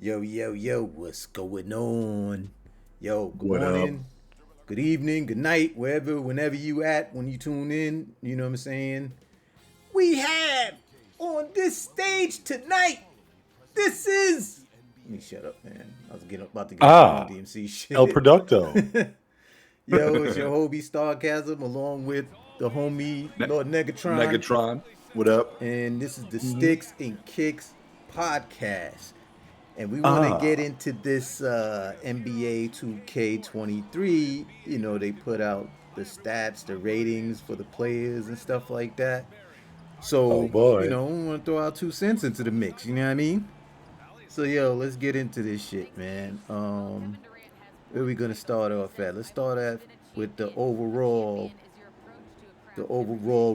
Yo, yo, yo, what's going on? Yo, good What up? morning, good evening, good night, whenever you at when you tune in, you know what I'm saying? We have on this stage tonight, this is. Let me shut up, man. I was about to get on some Run Ah, DMC El shit. Producto. Yo, it's your Hobie StarcasM along with the homie Ne- Lord Negatron. Negatron. What up? And this is the hmm Sticks and Kicks podcast. And we want to get Ah, into this NBA 2K23. You know, they put out the stats, the ratings for the players and stuff like that. oh So, boy. we want to throw our 2 cents into the mix. You know what I mean? So, yo, let's get into this shit, man. Where we gonna start off at? Let's start at with the overall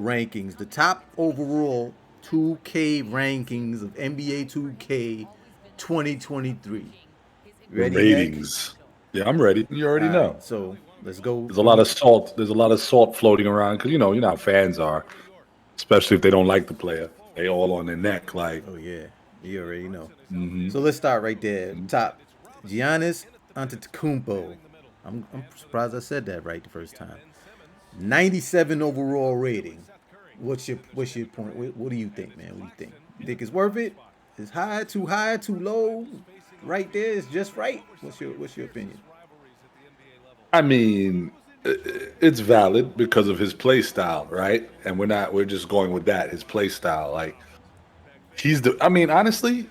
rankings, the top overall 2K rankings of NBA 2K 2023. The Ready, Neg? ratings. Yeah, I'm ready. You All already right, know. so let's go There's a lot from. of salt. There's a lot of salt floating around because you know how fans are, especially if they don't like the player. They all on their neck. Like, Oh yeah, you already know. hmm So let's start right there. Top, Giannis Antetokounmpo. I'm surprised I said that right the first time. 97 overall rating. What's your point? What do you think, man? What do you think? You think it's worth it? Is high, too low? Right there is just right. What's your opinion? I mean, it's valid because of his play style, right? And we're just going with that. His play style, like I mean, honestly,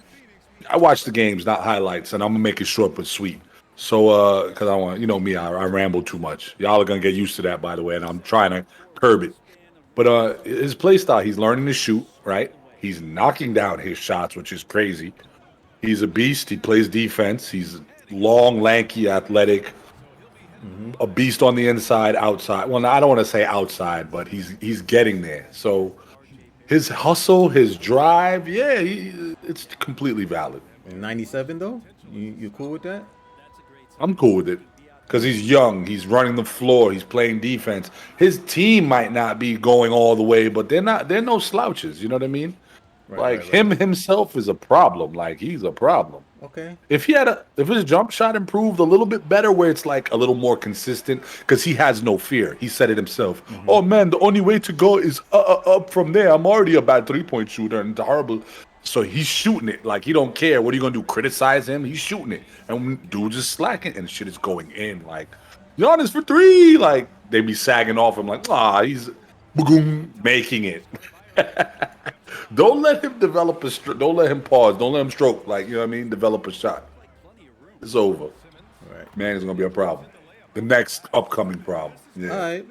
I watch the games, not highlights, and I'm gonna make it short but sweet. So, because I want, me, I ramble too much. Y'all are gonna get used to that, by the way, and I'm trying to curb it. But his play style, he's learning to shoot, right? He's knocking down his shots, which is crazy. He's a beast. He plays defense. He's long, lanky, athletic, Mm-hmm. a beast on the inside, outside. Well, I don't want to say outside, but he's getting there. So his hustle, his drive, yeah, it's completely valid. And 97 though, you cool with that? I'm cool with it because he's young. He's running the floor. He's playing defense. His team might not be going all the way, but they're not. They're no slouches. You know what I mean? Right, Like right, right. him himself is a problem. Like he's a problem. Okay. If his jump shot improved a little bit better, where it's like a little more consistent, because he has no fear. He said it himself. Mm-hmm. Oh man, the only way to go is up from there. I'm already a bad 3 point shooter and it's horrible. So he's shooting it like he don't care. What are you gonna do? Criticize him? He's shooting it, and when dudes is slacking and shit is going in. Like Giannis for three. Like they be sagging off him. Like he's boom making it. Don't let him develop don't let him pause. Don't let him stroke. Like, you know what I mean? Develop a shot. It's over. Right. Man, it's gonna be a problem. The next upcoming problem. All Yeah. right.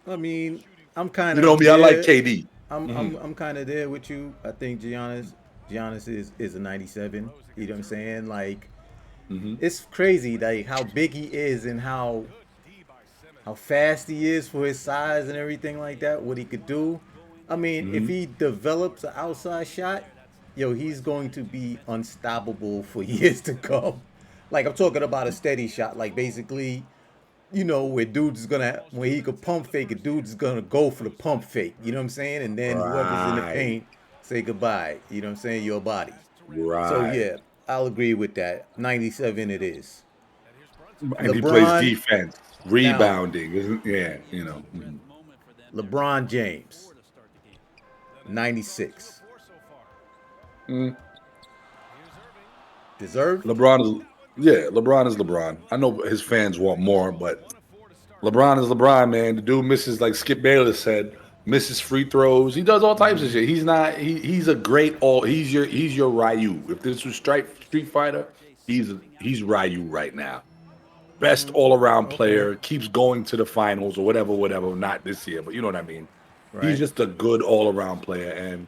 I mean, I'm kind You know of me, I like there. KD. I'm hmm I'm I'm kind of there with you. I think Giannis is a 97. You know what I'm saying? Like hmm it's crazy like how big he is and how fast he is for his size and everything like that. What he could do. I mean, if hmm he develops an outside shot, yo, he's going to be unstoppable for years to come. Like I'm talking about a steady shot. Like basically, where dudes is gonna when he could pump fake, a dude's gonna go for the pump fake. You know what I'm saying? And then whoever's in the Right. paint say goodbye. You know what I'm saying? Your body. So Right. yeah, I'll agree with that. 97 it is. And he plays LeBron defense, now. rebounding. Yeah, you know. LeBron James 96. Mm. Deserved? LeBron is LeBron is LeBron. I know his fans want more, but LeBron is LeBron, man. The dude misses, like Skip Bayless said, misses free throws. He does all types of Mm-hmm. shit. He's not. He's a great all. He's your Ryu. If this was Street Fighter, he's Ryu right now. Best all around Okay. player. Keeps going to the finals or whatever, whatever. Not this year, but you know what I mean. He's Right. just a good all around player, and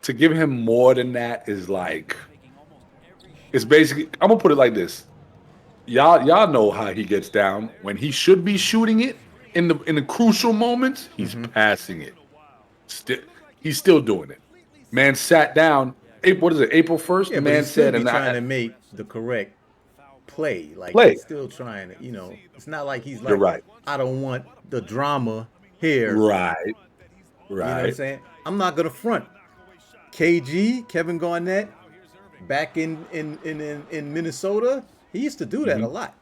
to give him more than that is like it's basically. I'm gonna put it like this. Y'all know how he gets down when he should be shooting it in the crucial moments. He's Mm-hmm. passing it. Still, he's still doing it. Man sat down. What is it? April 1st. Yeah, The but he man still said, be and trying I to make the correct play. Like play. he's still trying to, it's not like he's You're like, right. I don't want the drama here. Right. You know what I'm Right. saying? I'm not gonna front. KG, Kevin Garnett, back in Minnesota, he used to do that a lot.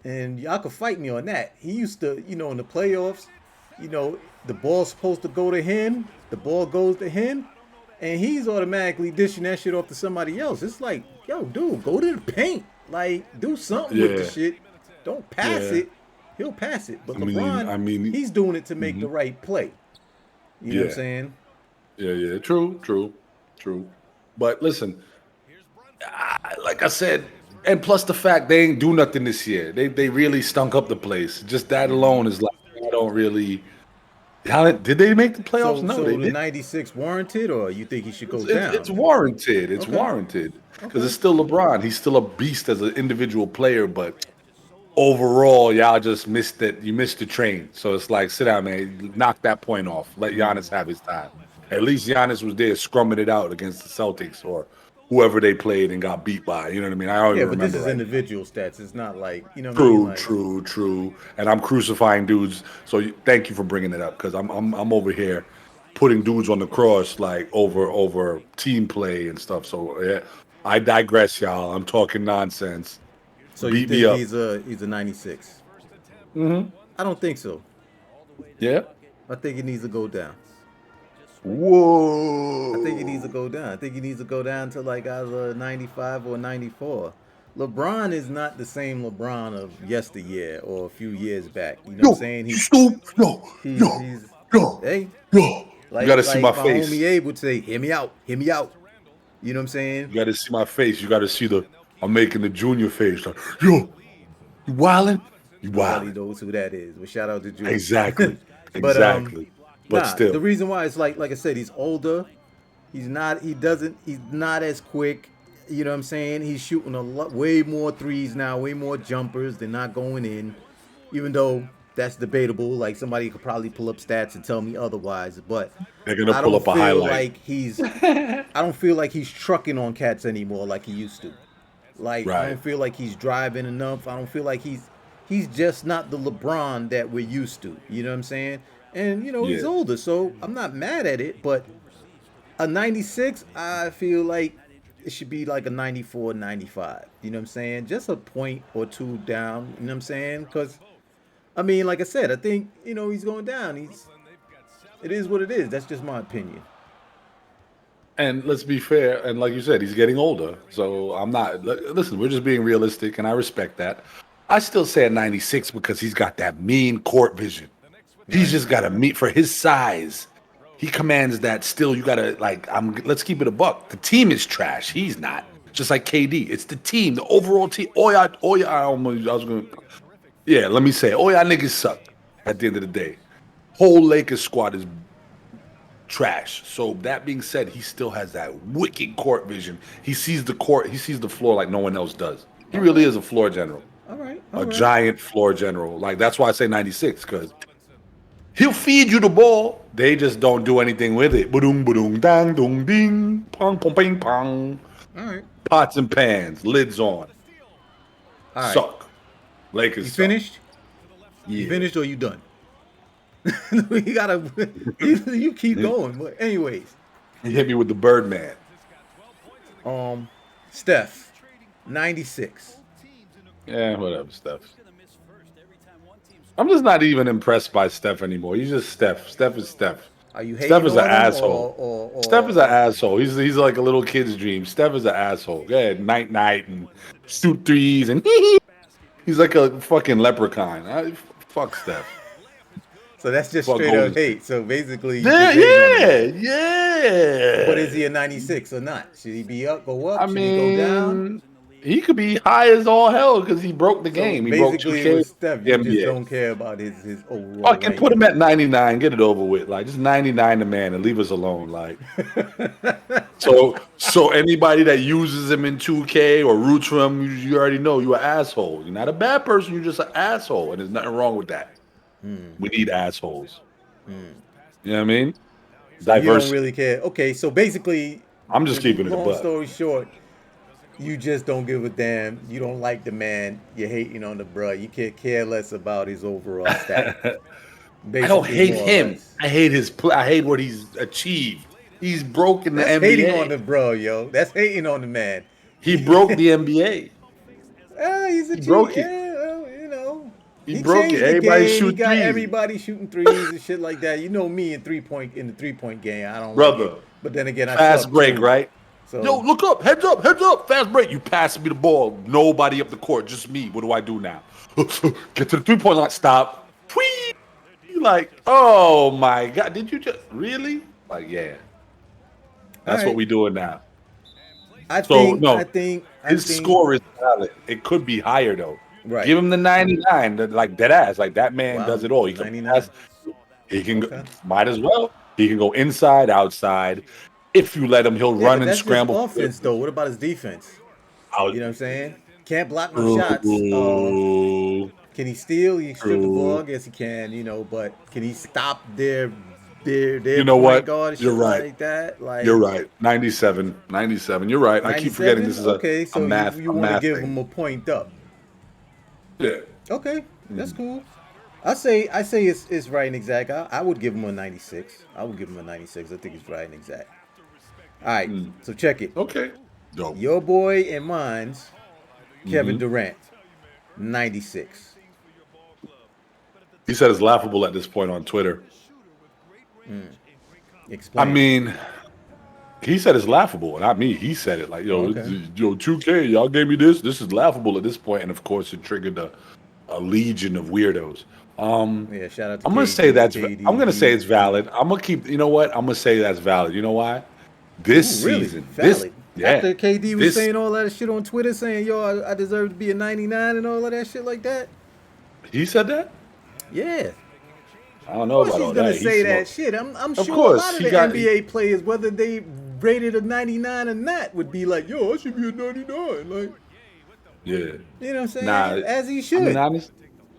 And y'all could fight me on that. He used to, in the playoffs, the ball's supposed to go to him, the ball goes to him, and he's automatically dishing that shit off to somebody else. It's like, yo, dude, go to the paint. Like, do something with the shit. Don't pass it. He'll pass it. But LeBron, he's doing it to make the right play. You know what I'm saying? Yeah. True. But listen, like I said, and plus the fact they ain't do nothing this year. They really stunk up the place. Just that alone is like, I don't really. Did they make the playoffs? No, they the didn't. 96 warranted, or you think he should go down? It's warranted. It's warranted because it's still LeBron. He's still a beast as an individual player, but overall, y'all just missed it. You missed the train. So it's like, sit down, man. Knock that point off. Let Giannis have his time. At least Giannis was there scrumming it out against the Celtics or whoever they played and got beat by. You know what I mean? I don't even remember. But this is individual stats. It's not like, what I mean? Like, True. And I'm crucifying dudes. So thank you for bringing it up because I'm over here putting dudes on the cross like over team play and stuff. So yeah, I digress, y'all. I'm talking nonsense. So you think he's a 96? Mm-hmm. I don't think so. Yeah. I think it needs to go down. Whoa. I think he needs to go down. I think he needs to go down to like either 95 or 94. LeBron is not the same LeBron of yesteryear or a few years back. You know what I'm saying? He's hey, like, you got to see my face. Homie Abe would say, "Hear me out, hear me out." You know what I'm saying? You got to see my face. You got to see I'm making the junior face. Like, yo, you wildin'? You wildin'. Nobody knows who that is. But shout out to Junior. Exactly. But still, the reason why it's like I said, he's older. He's not as quick. You know what I'm saying? He's shooting way more threes now, way more jumpers. They're not going in, even though that's debatable. Like somebody could probably pull up stats and tell me otherwise. But they're gonna pull up a highlight. I don't feel like he's trucking on cats anymore like he used to. Like I don't feel like he's driving enough. I don't feel like he's just not the LeBron that we're used to. You know what I'm saying? And he's older, so I'm not mad at it. But a 96, I feel like it should be like a 94, 95. You know what I'm saying? Just a point or two down. You know what I'm saying? Because I mean, like I said, I think he's going down. It is what it is. That's just my opinion. And let's be fair. And like you said, he's getting older. So I'm not. Listen, we're just being realistic, and I respect that. I still say a 96 because he's got that mean court vision. He's just got to meet for his size. He commands that. Still, you gotta let's keep it a buck. The team is trash. He's not. Just like KD, it's the team, the overall team. Let me say, y'all niggas suck. At the end of the day, whole Lakers squad is trash. So that being said, he still has that wicked court vision. He sees the court. He sees the floor like no one else does. He really is a floor general. All right. Giant floor general. Like that's why I say 96 because. He'll feed you the ball. They just don't do anything with it. Ba-doom, ba-doom, dang, doom, ding, pong, pong, ping, pong. All right. Pots and pans, lids on. All right. Suck. Lakers. You finished? Yeah. You finished or you done? You keep going. But anyways. He hit me with the Birdman. Steph, 96. Yeah, whatever, Steph. I'm just not even impressed by Steph anymore. He's just Steph. Steph is Steph. Are you hating Steph is on an him asshole. Steph is an asshole. He's like a little kid's dream. Steph is an asshole. Go ahead, night, and shoot threes, and he's like a fucking leprechaun. Fuck Steph. So that's just straight up hate. So basically, yeah. But is he a 96 or not? Should he be up, go up? Should he go down? He could be high as all hell because he broke the game. He broke 2K. With Steph, you just don't care about his overall. Fucking put him at 99. Get it over with. Like just 99 the man and leave us alone. Like so anybody that uses him in 2K or roots for him, you already know you're an asshole. You're not a bad person. You're just an asshole, and there's nothing wrong with that. We need assholes. You know what I mean? So you don't really care. Okay, so basically, I'm just keeping it a buck. Long story short. You just don't give a damn. You don't like the man. You're hating on the bruh. You can't care less about his overall stat. I don't hate him. I hate his play. I hate what he's achieved. He's broken the That's hating NBA. on the bro, yo. That's hating on the man. He broke the NBA. He's a He G. broke it. Yeah, well, you know. He He broke it. changed the Everybody game. He shoot got threes, everybody shooting threes and shit like that. You know me in the 3-point game. I don't like it. brother. But then again, I Fast suck break, too. right? Yo, So look up, heads up, heads up, fast break. You passing me the ball. Nobody up the court, just me. What do I do now? Get to the 3-point line. Stop. Whee! Like, oh my god, did you just really? Like, yeah, all that's what right. we doing now. I So think I no, think I his think score is valid. It could be higher though. right. Give him the 99, like dead ass. Like that man Wow. does it all. He can 99. pass. He can go, Okay. might as well. He can go inside, outside. If you let him, he'll Yeah, run but and that's just scramble. offense though. What about his defense? Out. You know what I'm saying? Can't block no shots. True. Can he steal? He can strip the ball. True. I guess he can, but can he stop their You know point what? guard and You're shit right. like that? Like You're right. 97. 97. You're right. I keep forgetting 97? this is Okay, a so math you a want to math give thing. him a point up. Yeah. Okay, that's cool. I say it's right and exact. I would give him a 96. I would give him a 96. I think it's right and exact. All right, so check it. Okay. Dope. Your boy and mine's Kevin Durant, 96. He said it's laughable at this point on Twitter. I Explain. mean, he said it's laughable, not me. He said it like, yo, Okay. 2K, y'all gave me this. This is laughable at this point, and of course, it triggered a legion of weirdos. Yeah, shout out to I'm gonna KD. say that's. KD. I'm gonna say it's valid. I'm gonna keep. You know what? I'm gonna say that's valid. You know why? This Ooh, really? season, Valid. yeah, After KD was this saying all that shit on Twitter, saying, yo, I deserve to be a 99 and all of that shit like that. he said that. Yeah. I don't Of know course about he's all gonna that. say that shit. I'm Of sure a course, lot of he the got- NBA players, whether they rated a 99 or not, would be like, yo, I should be a 99. Like, Yeah. you know what I'm saying? Nah, As he I should. mean, honest,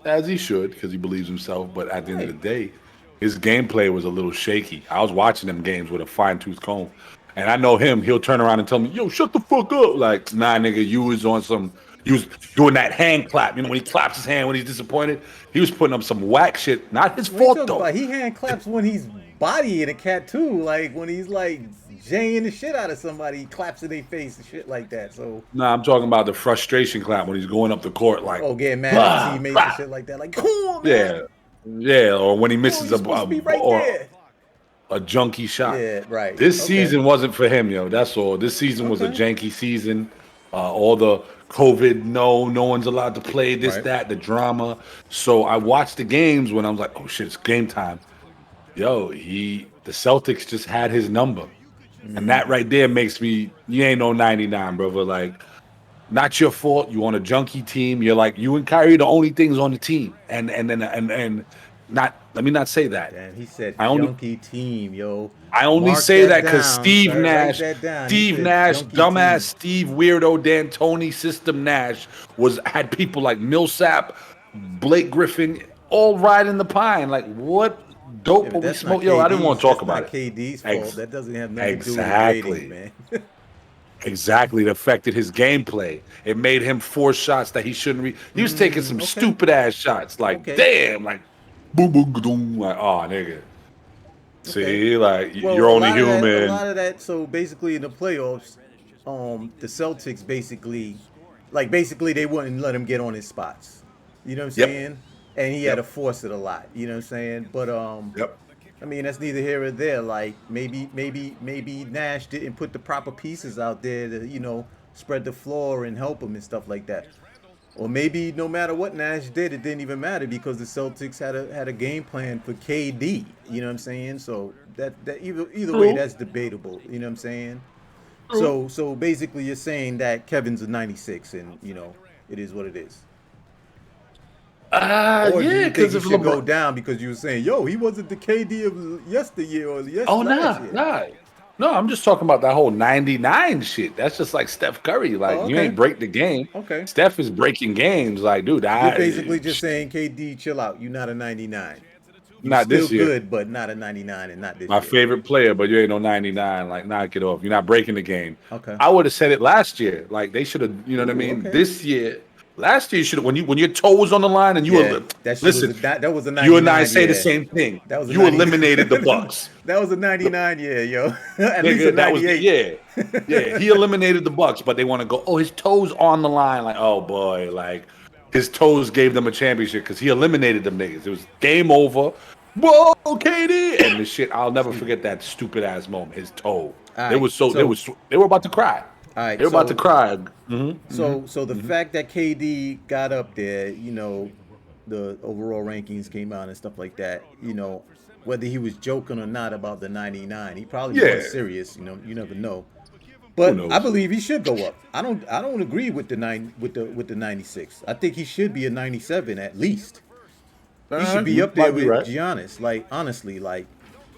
as he should, because he believes himself. But at the end of the day, his gameplay was a little shaky. I was watching them games with a fine tooth comb, and I know him. He'll turn around and tell me, "Yo, shut the fuck up!" Like, nah, nigga, you was on some. He was doing that hand clap. You know, when he claps his hand when he's disappointed, he was putting up some whack shit. Not his What you fault talking though. about? He hand claps when he's bodying a cat too. Like when he's like jaying the shit out of somebody, he claps in their face and shit like that. So Nah, I'm talking about the frustration clap when he's going up the court, like, getting mad at blah, teammates and blah. shit like that. Like, come on, Yeah, man. yeah, or when he Yo, misses you're supposed to be right or there. a junky shot. Yeah, right. This Okay. season wasn't for him, yo. That's all. This season was a Okay. janky season. All the COVID, no one's allowed to play, this, Right. that, the drama. So I watched the games when I was like, oh shit, it's game time. Yo, the Celtics just had his number. And that right there makes me, you ain't no 99, brother. Like, not your fault. You on a junkie team. You're like, you and Kyrie the only things on the team. And not, let me not say that. And he said I only junkie team, yo. I only Mark say that because down, Steve sir. Write Nash, that down. He Steve said Nash, junkie dumbass team. Steve Weirdo D'Antoni System Nash had people like Millsap, Blake Griffin, all riding the pine. Like, what dope Yeah, are but we that's not smoke? Yo, I didn't want to talk that's about not it. KD's fault. That doesn't have nothing to do with Exactly. ratings, man. Exactly. It affected his gameplay. It made him force shots that he shouldn't He was taking some stupid ass shots. Like, damn, like boom, boom, boom. Like, oh, nigga. See, like, you're only human. A lot of that. So basically, in the playoffs, the Celtics basically they wouldn't let him get on his spots. You know what I'm Yep. saying? And he had to force it a lot. You know what I'm saying? But Yep. I mean, that's neither here or there. Like maybe Nash didn't put the proper pieces out there to spread the floor and help him and stuff like that. Or maybe no matter what Nash did, it didn't even matter because the Celtics had a game plan for KD. You know what I'm saying? So that either way, that's debatable. You know what I'm saying? So basically, you're saying that Kevin's a 96, and it is what it is. Or do Yeah, you think because he if should go LeBron. down because you were saying, yo, he wasn't the KD of yesteryear or Oh, last year? No, I'm just talking about that whole 99 shit. That's just like Steph Curry. Like, Oh, you okay. ain't break the game. Okay. Steph is breaking games. Like, dude, You're basically just saying, KD, chill out. You're not a 99. You're not still this year. good, but not a 99 and not this My year. favorite player, but you ain't no 99. Like, knock it off. You're not breaking the game. Okay. I would have said it last year. Like, they should have, you know what I mean? okay. This year, Last year, you should when your toe was on the line and you were that shit listen. was that was a 99. You and I say the same thing. That was a You 90, eliminated the Bucks. That was a 99 year, yo. At least Nigga, a that was 98. He eliminated the Bucks, but they want to go. Oh, his toes on the line. Like, oh boy, like his toes gave them a championship because he eliminated them niggas. It was game over. Whoa, KD, and the shit. I'll never forget that stupid ass moment. His toe. All They right, was they were about to cry. All right, They were about to cry. So the fact that KD got up there, the overall rankings came out and stuff like that, whether he was joking or not about the 99, he probably was serious. You never know. But I believe he should go up. I don't agree with the 96. I think he should be a 97 at least. He should be up there with Giannis. Like, honestly, like,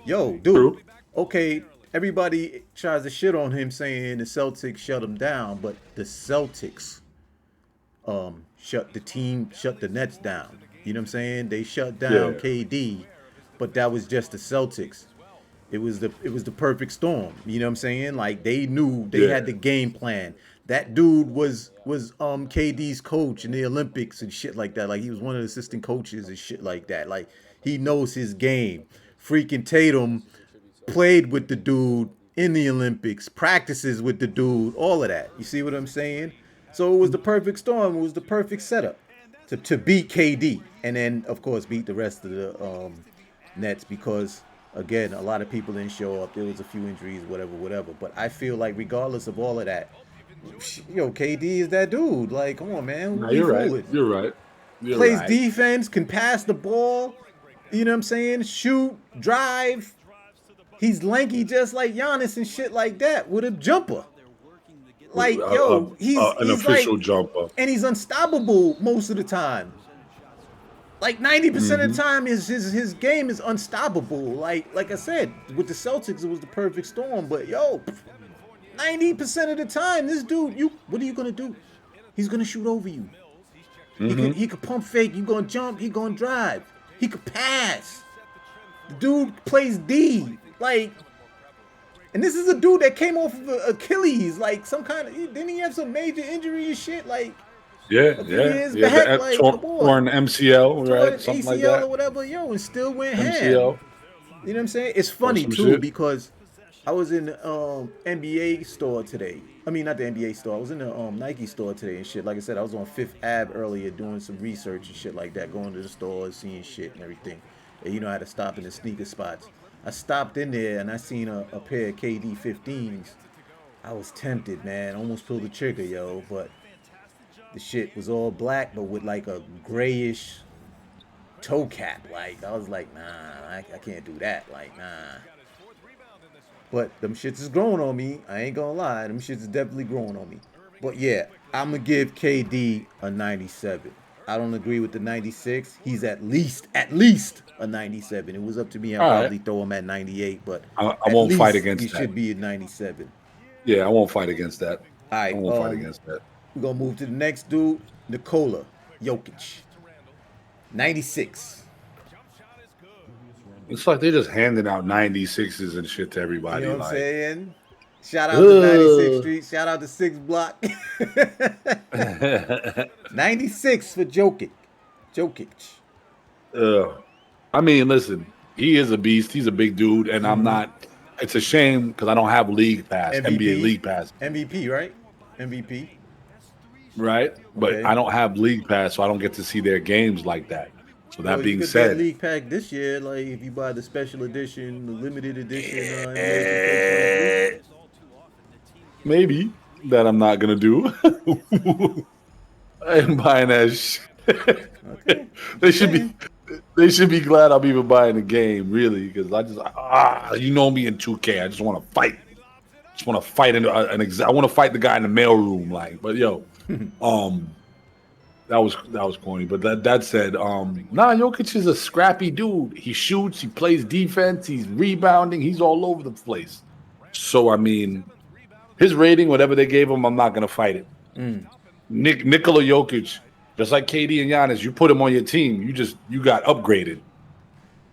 yo, dude. True. Okay, everybody tries to shit on him saying the Celtics shut him down, but the Celtics shut the Nets down. You know what I'm saying? They shut down KD, but that was just the Celtics. It was the perfect storm. You know what I'm saying? Like, they knew they had the game plan. That dude was KD's coach in the Olympics and shit like that. Like, he was one of the assistant coaches and shit like that. Like, he knows his game. Freaking Tatum played with the dude in the Olympics, practices with the dude, all of that. You see what I'm saying? So it was the perfect storm. It was the perfect setup to beat KD. And then, of course, beat the rest of the Nets because, again, a lot of people didn't show up. There was a few injuries, whatever. But I feel like regardless of all of that, KD is that dude. Like, come on, man. No, you're right. You're right. Plays defense, can pass the ball. You know what I'm saying? Shoot, drive. He's lanky just like Giannis and shit like that with a jumper. Like, he's an official like, jumper. And he's unstoppable most of the time. Like 90% of the time, his game is unstoppable. Like I said, with the Celtics, it was the perfect storm. But 90% of the time, this dude, what are you gonna do? He's gonna shoot over you. He could pump fake. You gonna jump? He gonna drive. He could pass. The dude plays D. Like, and this is a dude that came off of Achilles. Like, some kind of, didn't he have some major injury and shit? Like, torn MCL, right? Something ACL like that. Or whatever, and still went ham. MCL. You know what I'm saying? It's funny too because I was in the NBA store today. I mean, not the NBA store. I was in the Nike store today and shit. Like I said, I was on Fifth Ave earlier doing some research and shit like that, going to the stores, seeing shit and everything. And I had to stop in the sneaker spots. I stopped in there and I seen a pair of KD 15s. I was tempted, man. Almost pulled the trigger, yo. But the shit was all black, but with like a grayish toe cap. Like, I was like, nah, I can't do that. Like, nah. But them shits is growing on me. I ain't gonna lie. Them shits is definitely growing on me. But yeah, I'm gonna give KD a 97. I don't agree with the 96. He's at least a 97. It was up to me. I'd probably throw him at 98, but I won't fight against that. He should be a 97. Yeah, I won't fight against that. All right, I won't fight against that. We're gonna move to the next dude, Nikola Jokic. 96. It's like they're just handing out 96s and shit to everybody. You know what I'm saying? Shout out to 96th Street. Shout out to 6th Block. 96 for Jokic. I mean, listen, he is a beast. He's a big dude, and I'm not. It's a shame because I don't have League Pass, NBA League Pass. MVP, right? MVP. Right? But I don't have League Pass, so I don't get to see their games like that. So that being you said, get League Pack this year, like if you buy the special edition, the limited edition, maybe that I'm not gonna do. I am buying that shit. Okay. They should be glad I'm even buying the game, really, because I just you know me in 2K. I just want to fight. I want to fight the guy in the mailroom, like. But that was corny. But that said, Jokic is a scrappy dude. He shoots, he plays defense, he's rebounding, he's all over the place. So I mean, his rating, whatever they gave him, I'm not gonna fight it. Nikola Jokic, just like KD and Giannis, you put him on your team, you got upgraded.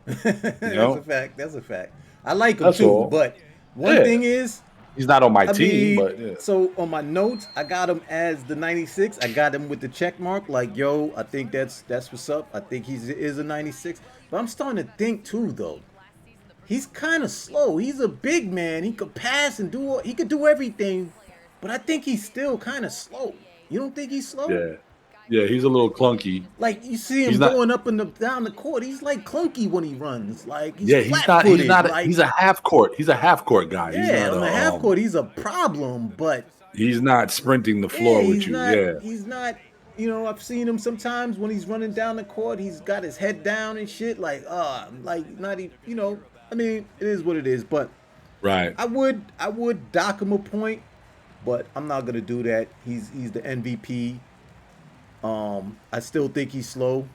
You know? That's a fact. I like him too, but one thing is, He's not on my I team, mean, but yeah. so on my notes, I got him as the 96. I got him with the check mark. Like, yo, I think that's what's up. I think he's is a 96. But I'm starting to think too, though. He's kind of slow. He's a big man. He could pass and do. He could do everything. But I think he's still kind of slow. You don't think he's slow? Yeah. Yeah, he's a little clunky. Like you see him He's not. going up and down the court. He's like clunky when he runs. Like he's Yeah, he's not. He's flat-footed. not. Like He's a half court. He's a half court guy. He's yeah, not on a. the half court, he's a problem. But He's not sprinting the yeah, floor with you. Yeah. He's not. You know, I've seen him sometimes when he's running down the court. He's got his head down and shit. Like not even. You know, I mean, it is what it is. But Right. I would dock him a point, but I'm not gonna do that. He's the MVP. I still think he's slow,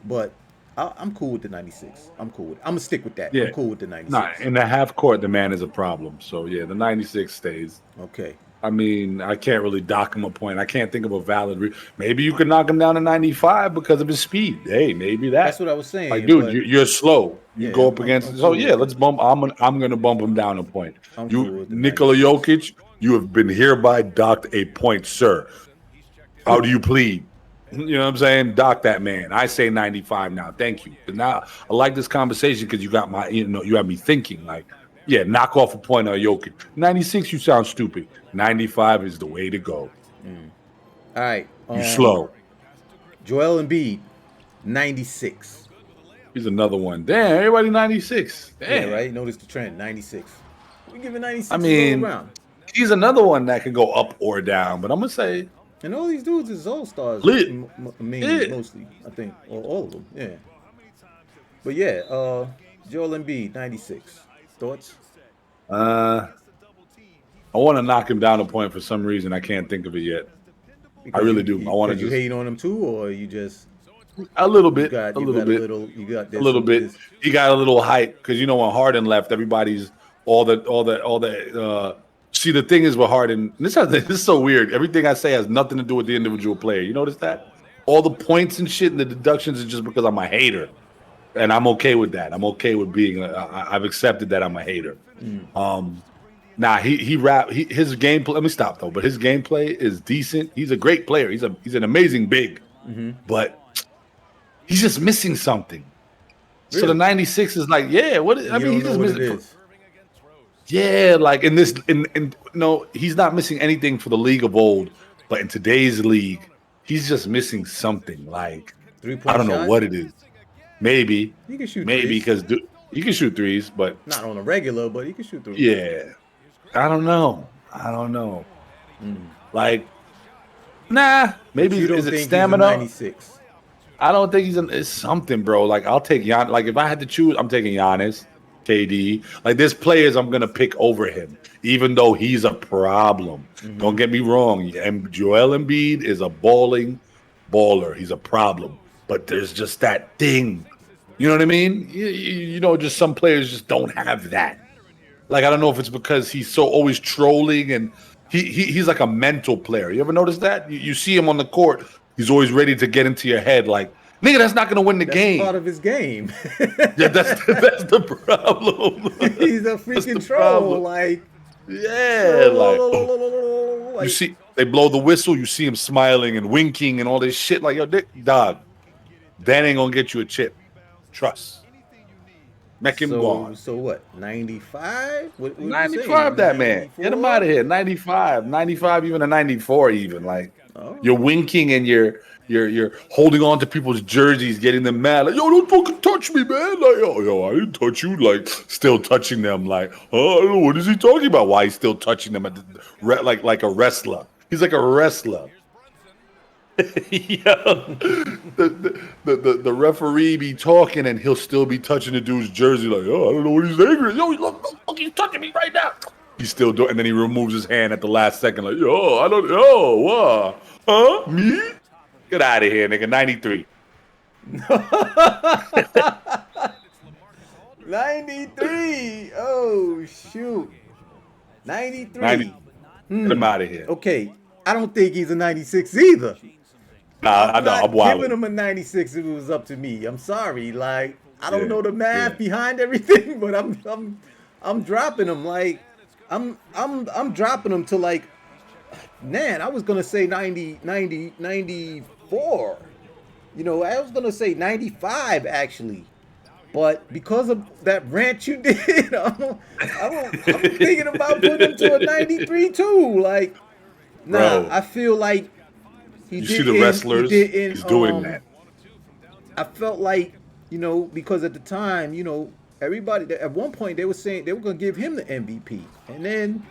but I'm cool with the 96. I'm cool with. I'm gonna stick with that. Yeah. I'm cool with the 96. Nah, in the half court, the man is a problem. So yeah, the 96 stays. Okay. I mean, I can't really dock him a point. I can't think of a valid. Maybe you could knock him down to 95 because of his speed. Hey, maybe that. That's what I was saying. Like, dude, but you're slow. You yeah, go up against. I'm So cool yeah, with let's bump. I'm gonna bump him down a point. I'm You, cool with the Nikola 96. Jokic, you have been hereby docked a point, sir. How do you plead? You know what I'm saying? Dock that man. I say 95 now. Thank you. But now I like this conversation because you got my, you have me thinking like, yeah, knock off a point on Jokic. 96, you sound stupid. 95 is the way to go. All right. You slow. Joel Embiid, 96. He's another one. Damn, everybody 96. Damn. Yeah, right. Notice the trend. 96. We give it 96 I mean, all around. he's another one that can go up or down, but I'm gonna say And all these dudes is all stars. Lit. Mostly, I think, or all of them. Yeah. But yeah, Joel Embiid, 96. Thoughts? I want to knock him down a point for some reason. I can't think of it yet. Because I really do. I want to you just hate on him too, or you just a little bit, got a little bit, you got this, a little bit. this. He got a little hype because you know when Harden left, everybody's all the. See, the thing is with Harden, this is so weird. Everything I say has nothing to do with the individual player. You notice that? All the points and shit and the deductions is just because I'm a hater, and I'm okay with that. I'm okay with being. I've accepted that I'm a hater. Nah, his gameplay. Let me stop though. But his gameplay is decent. He's a great player. He's an amazing big, but he's just missing something. Really? So the 96 is like, yeah. He's just missing. Yeah, like no, he's not missing anything for the league of old, but in today's league, he's just missing something. Like I don't know what it is. Maybe he can shoot. Maybe because he can shoot threes, but not on a regular. But he can shoot threes. Yeah, I don't know. Like, nah. Maybe is it stamina? 96. I don't think it's something, bro. Like I'll take Giannis. Like if I had to choose, I'm taking Giannis. KD, like there's players I'm gonna pick over him, even though he's a problem. Don't get me wrong, and Joel Embiid is a baller. He's a problem, but there's just that thing. You know what I mean? You know, just some players just don't have that. Like I don't know if it's because he's so always trolling and he's like a mental player. You ever notice that? You see him on the court, he's always ready to get into your head, like. Nigga, that's not gonna win the game. That's part of his game. Yeah, that's the problem. He's a freaking troll. Like, yeah, like you see, they blow the whistle. You see him smiling and winking and all this shit. Like, yo, dog, that ain't gonna get you a chip. Trust. Make him gone. So what? 95? 95. That 94? Man, get him out of here. 95, even a 94, even like you're winking and you're holding on to people's jerseys, getting them mad. Like, yo, don't fucking touch me, man. Like, yo, I didn't touch you. Like, still touching them. Like, oh, I don't know, what is he talking about? Why he's still touching them? Like a wrestler. He's like a wrestler. Yo, the referee be talking and he'll still be touching the dude's jersey. Like, oh, I don't know what he's angry. Yo, look, he's touching me right now. He's still doing, and then he removes his hand at the last second. Like, what? Huh? Me? Get out of here, nigga. 93. 93. Oh, shoot. 93. Get him out of here. Okay. I don't think he's a 96 either. Nah, I know. I'm wild. Giving him a 96 if it was up to me. I'm sorry. Like, I don't know the math behind everything, but I'm dropping him. Like, I'm dropping him to like, man, I was gonna say 94. I was gonna say 95 actually, but because of that rant you did, I'm thinking about putting him to a 93 too. Like, nah, Bro, I feel like you see the wrestlers, he's doing that. I felt like, because at the time, everybody at one point they were saying they were gonna give him the MVP, and then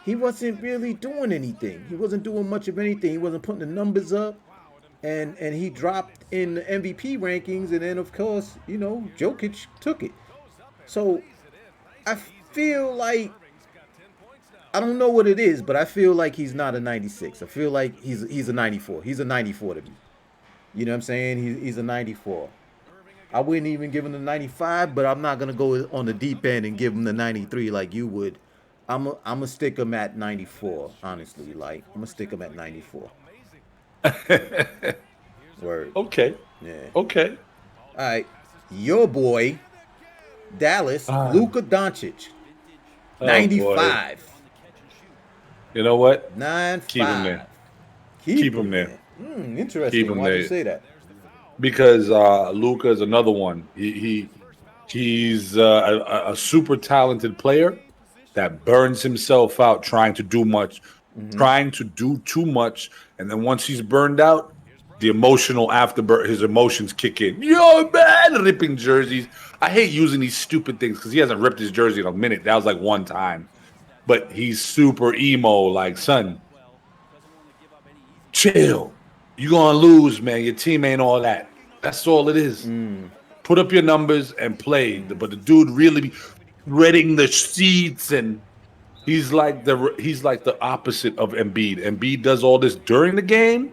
he wasn't really doing anything. He wasn't doing much of anything. He wasn't putting the numbers up, and he dropped in the MVP rankings. And then of course, Jokic took it. So I feel like I don't know what it is, but I feel like he's not a 96. I feel like he's a 94. He's a 94 to me. You know what I'm saying? He's a 94. I wouldn't even give him the 95, but I'm not gonna go on the deep end and give him the 93 like you would. I'm gonna stick him at 94. Honestly, like I'm gonna stick him at 94. Word. Okay. Yeah. Okay. All right. Your boy, Dallas, Luka Doncic, Oh, 95. You know what? 9-5. Keep him there. Keep him there. Interesting. Keep him Why'd you there. say that? Because Luka is another one. He's a super talented player that burns himself out trying to do much, trying to do too much, and then once he's burned out, the emotional afterburn, his emotions kick in. Yo, man, ripping jerseys. I hate using these stupid things because he hasn't ripped his jersey in a minute. That was like one time, but he's super emo. Like, son, chill. You're gonna lose, man. Your team ain't all that. That's all it is. Put up your numbers and play. But the dude really be reading the sheets, and he's like the opposite of Embiid. Embiid does all this during the game.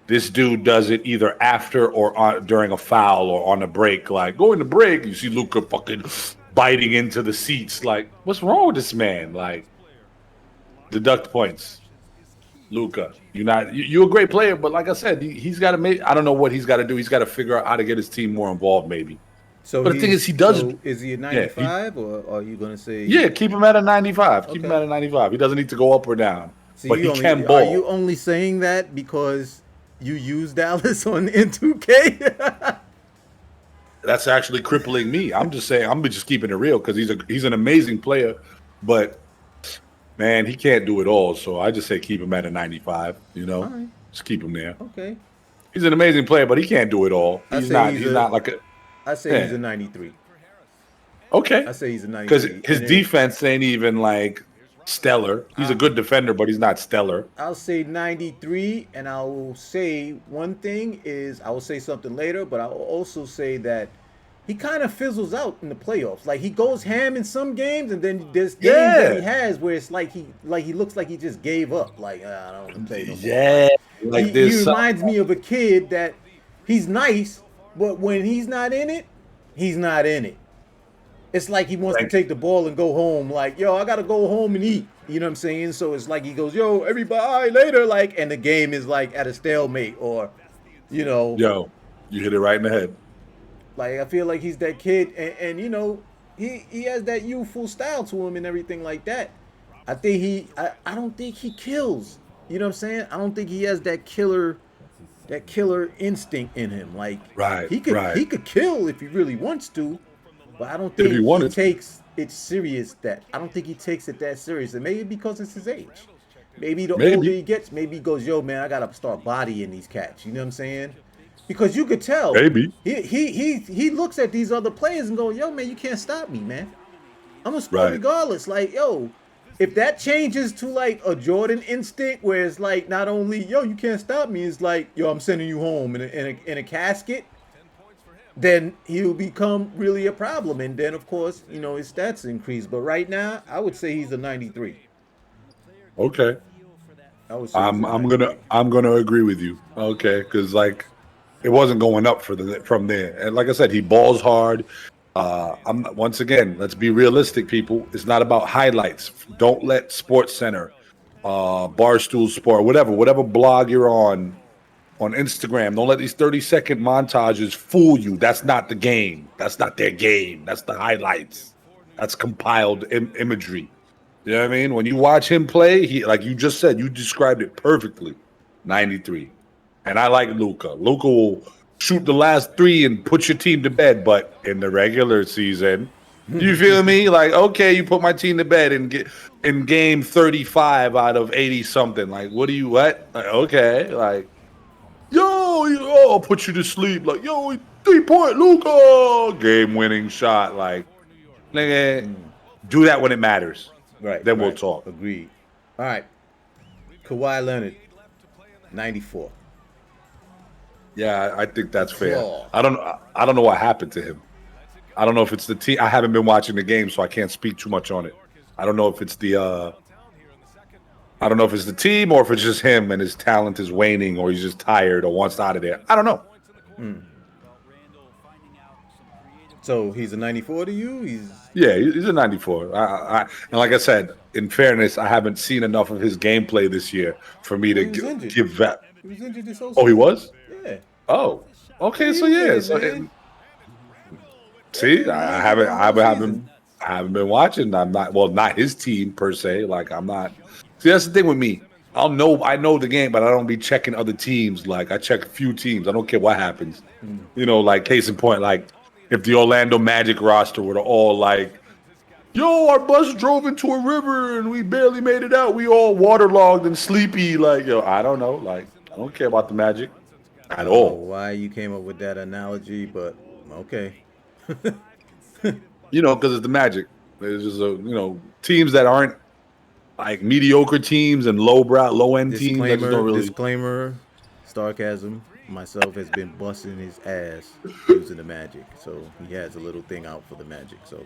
This dude does it either after or during a foul or on a break. Like, going to break, you see Luka fucking biting into the seats. Like, what's wrong with this man? Like, deduct points. Luka, you're a great player, but like I said, he's got to make. I don't know what he's got to do. He's got to figure out how to get his team more involved, maybe. So But the thing is, he does. So is he a 95, or are you gonna say? Yeah, keep him at a 95. Keep him Okay. at a 95. He doesn't need to go up or down, So but he can Are ball. you only saying that because you use Dallas on N2K? That's actually crippling me. I'm just saying. I'm just keeping it real because he's an amazing player, but man, he can't do it all. So I just say keep him at a 95. All right. Just keep him there. Okay. He's an amazing player, but he can't do it all. I He's say not like a. I say he's a 93. Okay. I say he's a 93. Because his defense ain't even like stellar. He's a good defender, but he's not stellar. I'll say 93, and I will say one thing is I will say something later, but I will also say that he kind of fizzles out in the playoffs. Like, he goes ham in some games, and then there's games that he has where it's like he looks like he just gave up. Like, I don't want to play no more. Yeah. Like He this. reminds me of a kid that he's nice, but when he's not in it, he's not in it. It's like he wants to take the ball and go home. Like, yo, I gotta go home and eat. You know what I'm saying? So it's like he goes, yo, everybody, all right, later. Like, and the game is like at a stalemate, or, Yo, you hit it right in the head. like I feel like he's that kid, and he has that youthful style to him and everything like that. I think I don't think he kills. You know what I'm saying? I don't think he has that killer instinct in him. Like, he could kill if he really wants to. But I don't think he takes it serious. I don't think he takes it that serious. And maybe because it's his age. Maybe the older he gets, maybe he goes, yo, man, I gotta start bodying these cats. You know what I'm saying? Because you could tell. Maybe. He looks at these other players and go, yo, man, you can't stop me, man. I'm gonna score regardless. Like, yo, if that changes to like a Jordan instinct where it's like not only, yo, you can't stop me, it's like, yo, I'm sending you home in a casket. Then he'll become really a problem, and then of course his stats increase. But right now, I would say he's a 93. Okay, I would say I'm gonna agree with you. Okay, because like it wasn't going up from there, and like I said, he balls hard. Once again, let's be realistic, people. It's not about highlights. Don't let Sports Center, Barstool Sport, whatever blog you're on Instagram. Don't let these 30-second montages fool you. That's not the game. That's not their game. That's the highlights. That's compiled imagery. You know what I mean? When you watch him play, he like you just said, you described it perfectly. 93. And I like Luca. Luca will shoot the last three and put your team to bed, but in the regular season, you feel me? Like, okay, you put my team to bed and get in game 35 out of 80 something. Like, what do you what? Like, okay, like I'll put you to sleep. Like, 3-point Luca, game winning shot. Like, nigga, do that when it matters. Right. Then we'll Right. talk. Agreed. All right. Kawhi Leonard, 94. Yeah, I think that's fair. Claw. I don't know what happened to him. I don't know if it's the team. I haven't been watching the game, so I can't speak too much on it. I don't know if it's the team or if it's just him and his talent is waning or he's just tired or wants out of there. I don't know. So he's a 94 to you? He's a 94. And like I said, in fairness, I haven't seen enough of his gameplay this year for me to give that. He was injured this whole Oh, he was? Yeah. Oh, okay. Yeah, So he yeah. was, So man. see, I haven't season. been watching. I'm not his team per se. Like I'm not. See, that's the thing with me. I know the game, but I don't be checking other teams. Like I check a few teams. I don't care what happens. You know, like case in point, like if the Orlando Magic roster were to all like, our bus drove into a river and we barely made it out. We all waterlogged and sleepy. Like, I don't know. Like, I don't care about the Magic at all. Why you came up with that analogy, but okay. Because it's the Magic. There's just teams that aren't like mediocre teams and low end teams that just don't really. Disclaimer, StarcasM, myself, has been busting his ass using the Magic. So he has a little thing out for the Magic. So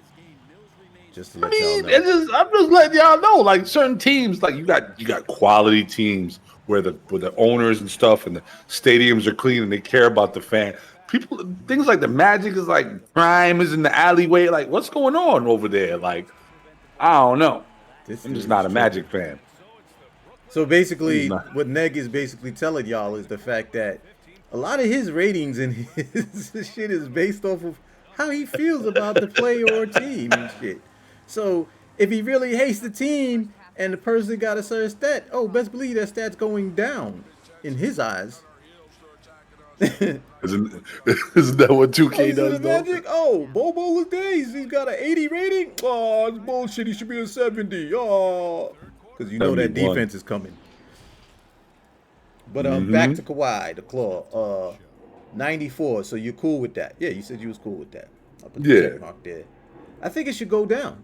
just to let y'all know. I'm just letting y'all know, like certain teams, like you got quality teams where the owners and stuff and the stadiums are clean and they care about the fan. Things like the Magic is like crime is in the alleyway. Like, what's going on over there? Like, I don't know. I'm just not a Magic fan. So basically, what Neg is basically telling y'all is the fact that a lot of his ratings and his shit is based off of how he feels about the player or team and shit. So if he really hates the team and the person got a certain stat, best believe that stat's going down in his eyes. Isn't that what 2K does, though? Magic? Bobo days. He's got an 80 rating. Oh, it's bullshit. He should be a 70. Oh, because you know 71. That defense is coming. But back to Kawhi, the Claw. 94. So you're cool with that? Yeah, you said you was cool with that. I'll put the check mark there. I think it should go down.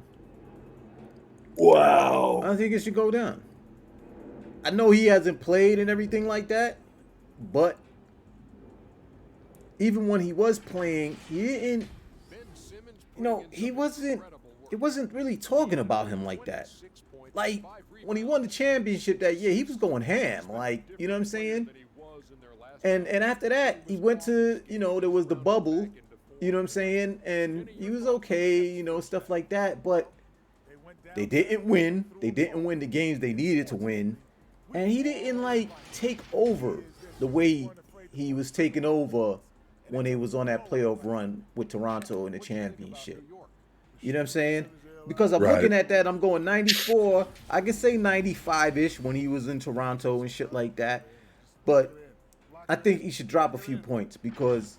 Wow. I think it should go down. I know he hasn't played and everything like that, but even when he was playing, he didn't, it wasn't really talking about him like that. Like, when he won the championship that year, he was going ham. Like, you know what I'm saying? And after that, he went to, there was the bubble, you know what I'm saying? And he was okay, stuff like that. But they didn't win. They didn't win the games they needed to win. And he didn't, take over the way he was taking over when he was on that playoff run with Toronto in the championship. You know what I'm saying? Because I'm looking at that, I'm going 94. I can say 95-ish when he was in Toronto and shit like that. But I think he should drop a few points because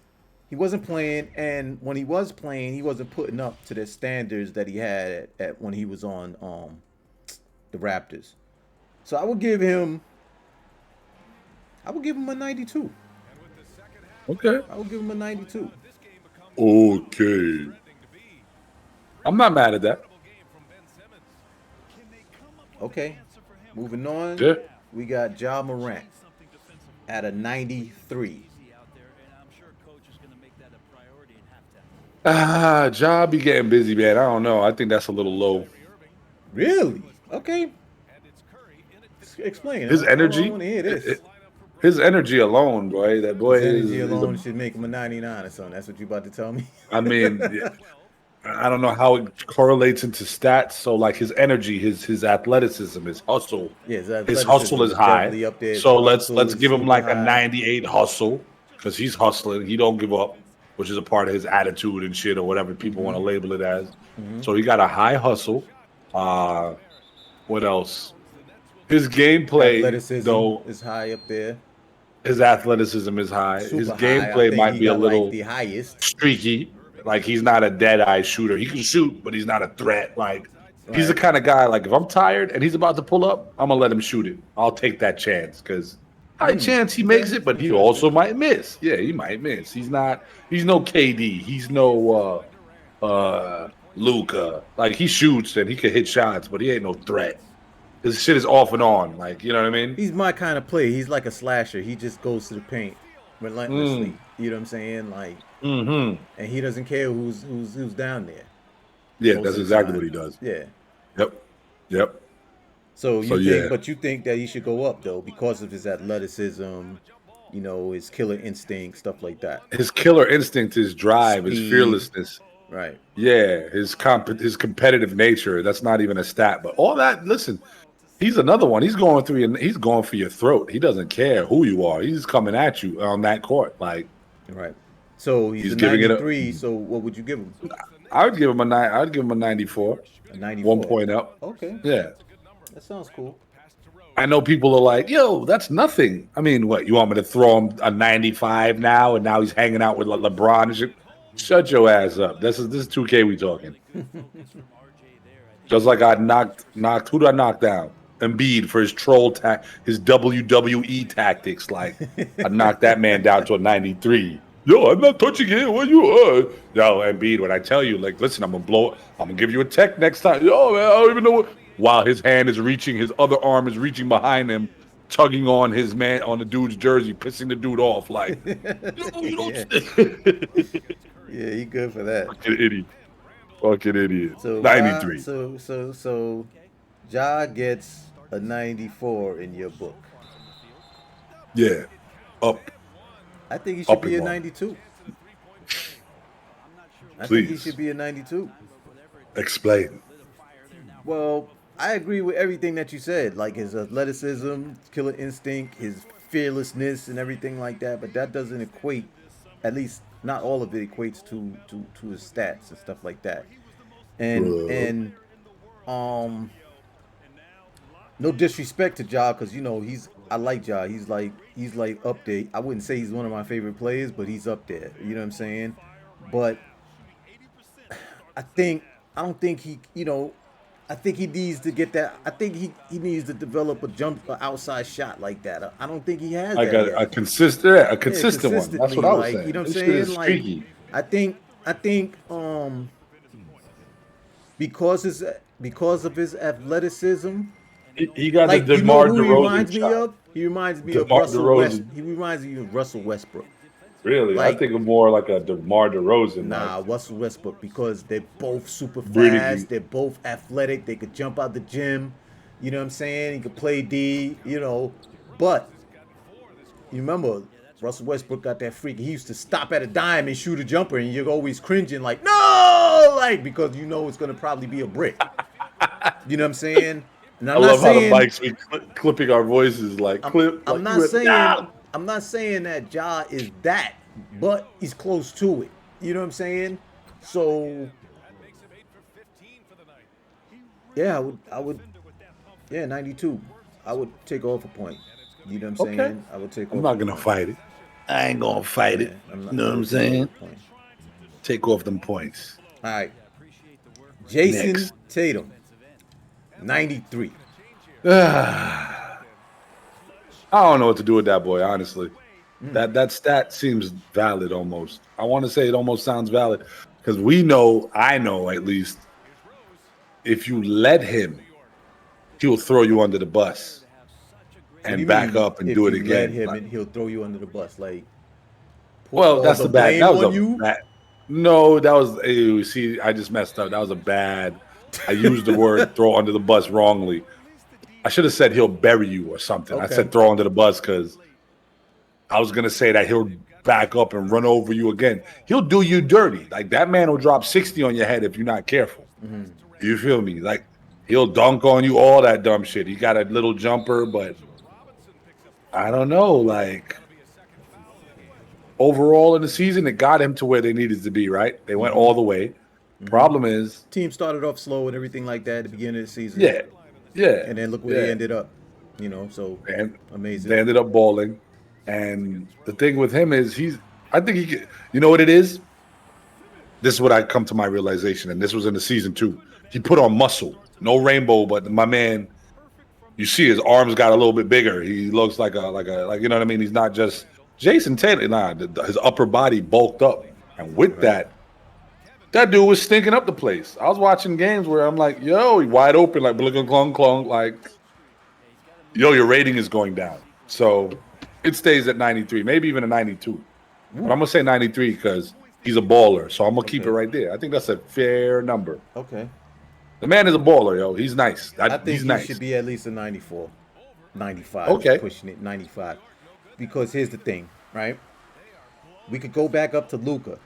he wasn't playing. And when he was playing, he wasn't putting up to the standards that he had at when he was on the Raptors. So I would give him a 92. Okay. I would give him a 92. Okay. I'm not mad at that. Okay. Moving on. Yeah. We got Ja Morant at a 93. Ja be getting busy, man. I don't know. I think that's a little low. Really? Okay. Explain. His energy. I want to hear this. His energy alone, boy. That boy. His energy alone should make him a 99 or something. That's what you about to tell me? I mean, I don't know how it correlates into stats. So, like his energy, his athleticism, his hustle. Yeah, his hustle is high. Up there. So let's give him like a 98 hustle because he's hustling. He don't give up, which is a part of his attitude and shit or whatever people want to label it as. Mm-hmm. So he got a high hustle. What else? His gameplay, Athleticism though, is high up there, his athleticism is high. His super high. I gameplay think might he be a got like little the highest. streaky. Like he's not a dead eye shooter. He can shoot, but he's not a threat. Like he's the Right. kind of guy. Like if I'm tired and he's about to pull up, I'm gonna let him shoot it. I'll take that chance because high chance he makes Okay. it, but he Interesting. also might miss. Yeah, he might miss. He's not. He's no KD. He's no Luca. Like he shoots and he can hit shots, but he ain't no threat. His shit is off and on. Like you know what I mean? He's my kind of player. He's like a slasher. He just goes to the paint relentlessly. Mm, You know what I'm saying? Like, hmm and he doesn't care who's down there Yeah, most that's of the exactly what time. he does. Yeah. Yep. Yep. So So you think, yeah, but you think that he should go up though because of his athleticism, his killer instinct, stuff like that. his killer instinct, his drive, his Speed, fearlessness. right? Yeah, his competitive nature. That's not even a stat, but all that. Listen, he's another one. He's going through. He's going for your throat. He doesn't care who you are. He's coming at you on that court. Like Right. So he's he's a giving it a. 93. So what would you give him? I would give him a nine. I would give him a 94, A 1 94. point up. Okay, Yeah, that sounds cool. I know people are like, "Yo, that's nothing." I mean, what you want me to throw him a 95 now, and now he's hanging out with LeBron and shit? Shut your ass up. This is 2K we talking. Just like I knocked who did I knock down? Embiid for his his WWE tactics. Like I knocked that man down to a 93. Yo, I'm not touching it. What you Yo, Embiid, when I tell you, like, listen, I'm gonna give you a tech next time. Yo, man, I don't even know what while his hand is reaching, his other arm is reaching behind him, tugging on his man on the dude's jersey, pissing the dude off. Like, yo, you Yeah, don't yeah, he good for that. fucking idiot. Fucking idiot. So Ja, 93. so Ja gets a 94 in your book. Yeah. Up. I think he should Up be and a on. 92. I think he Please. should be a 92. Explain. Well, I agree with everything that you said, like his athleticism, killer instinct, his fearlessness, and everything like that. But that doesn't equate, at least not all of it equates to his stats and stuff like that. And Uh, and no disrespect to Ja, because I like Ja. He's like up there. I wouldn't say he's one of my favorite players, but he's up there. You know what I'm saying? But I think I don't think I think he needs to get that. I think he needs to develop a outside shot like that. I don't think he has I that got yet. a consistent, yeah, a Yeah, consistent one. That's consistently, what I was like, you saying. know what I'm This shit is saying? Like, streaky. I think because of his athleticism, He got the like, you know DeMar who he DeRozan reminds me shot. of? He reminds me of DeMar Russell West. DeRozan. He reminds me of Russell Westbrook. Really, I Like, think of more like a DeMar DeRozan, like nah, Russell Westbrook, because they're both super breathing. fast. They're both athletic. They could jump out the gym. You know what I'm saying? He could play D. But you remember Russell Westbrook got that freak. He used to stop at a dime and shoot a jumper, and you're always cringing like, no, like, because it's gonna probably be a brick. You know what I'm saying? And I I'm not love how the saying mics be clipping our voices, like clip, I'm like you not went saying down. I'm not saying that Ja is that, but he's close to it. You know what I'm saying? So yeah, I would yeah, 92. I would take off a point. You know what I'm Okay, saying? I would take I'm off a not gonna point. fight it. I ain't gonna fight Yeah, it. I'm You not, know I what I'm would take off saying? a point. Take off them points. All right. Jason Next. Tatum, 93. I don't know what to do with that boy, honestly. That stat seems valid almost. I want to say it almost sounds valid because I know at least, if you let him, he'll throw you under the bus What do and you back mean up and if do it you let again. him and he'll throw you under the bus? Like, put Well, all that's the the bad. blame That was on a you? bad. No, that was. See, I just messed up. That was a bad. I used the word throw under the bus wrongly. I should have said he'll bury you or something. I Okay. said throw under the bus because I was gonna say that he'll back up and run over you again. He'll do you dirty. Like that man will drop 60 on your head if you're not careful. You feel me? Like he'll dunk on you, all that dumb shit. He got a little jumper, but I don't know. Like overall in the season, it got him to where they needed to be. Right? They went all the way. Problem is, Team started off slow and everything like that at the beginning of the season. yeah, Yeah, And then look where yeah. he ended up. So And amazing. they ended up balling. And the thing with him is I think he could, you know what it is? This is what I come to my realization, and this was in the season 2. He put on muscle. No rainbow, but my man, you see his arms got a little bit bigger. He looks like you know what I mean? He's not just Jason Taylor. Nah, his upper body bulked up. And with Right. that dude was stinking up the place. I was watching games where I'm like, yo, he wide open, like blink clunk clunk, like, yo, your rating is going down. So it stays at 93, maybe even a 92. But I'm gonna say 93 because he's a baller. So I'm gonna keep it Okay. right there. I think that's a fair number. Okay. The man is a baller, yo. He's nice. I think He's he should nice. be at least a 94. 95 is Okay. pushing it, 95. Because here's the thing, right? We could go back up to Luca.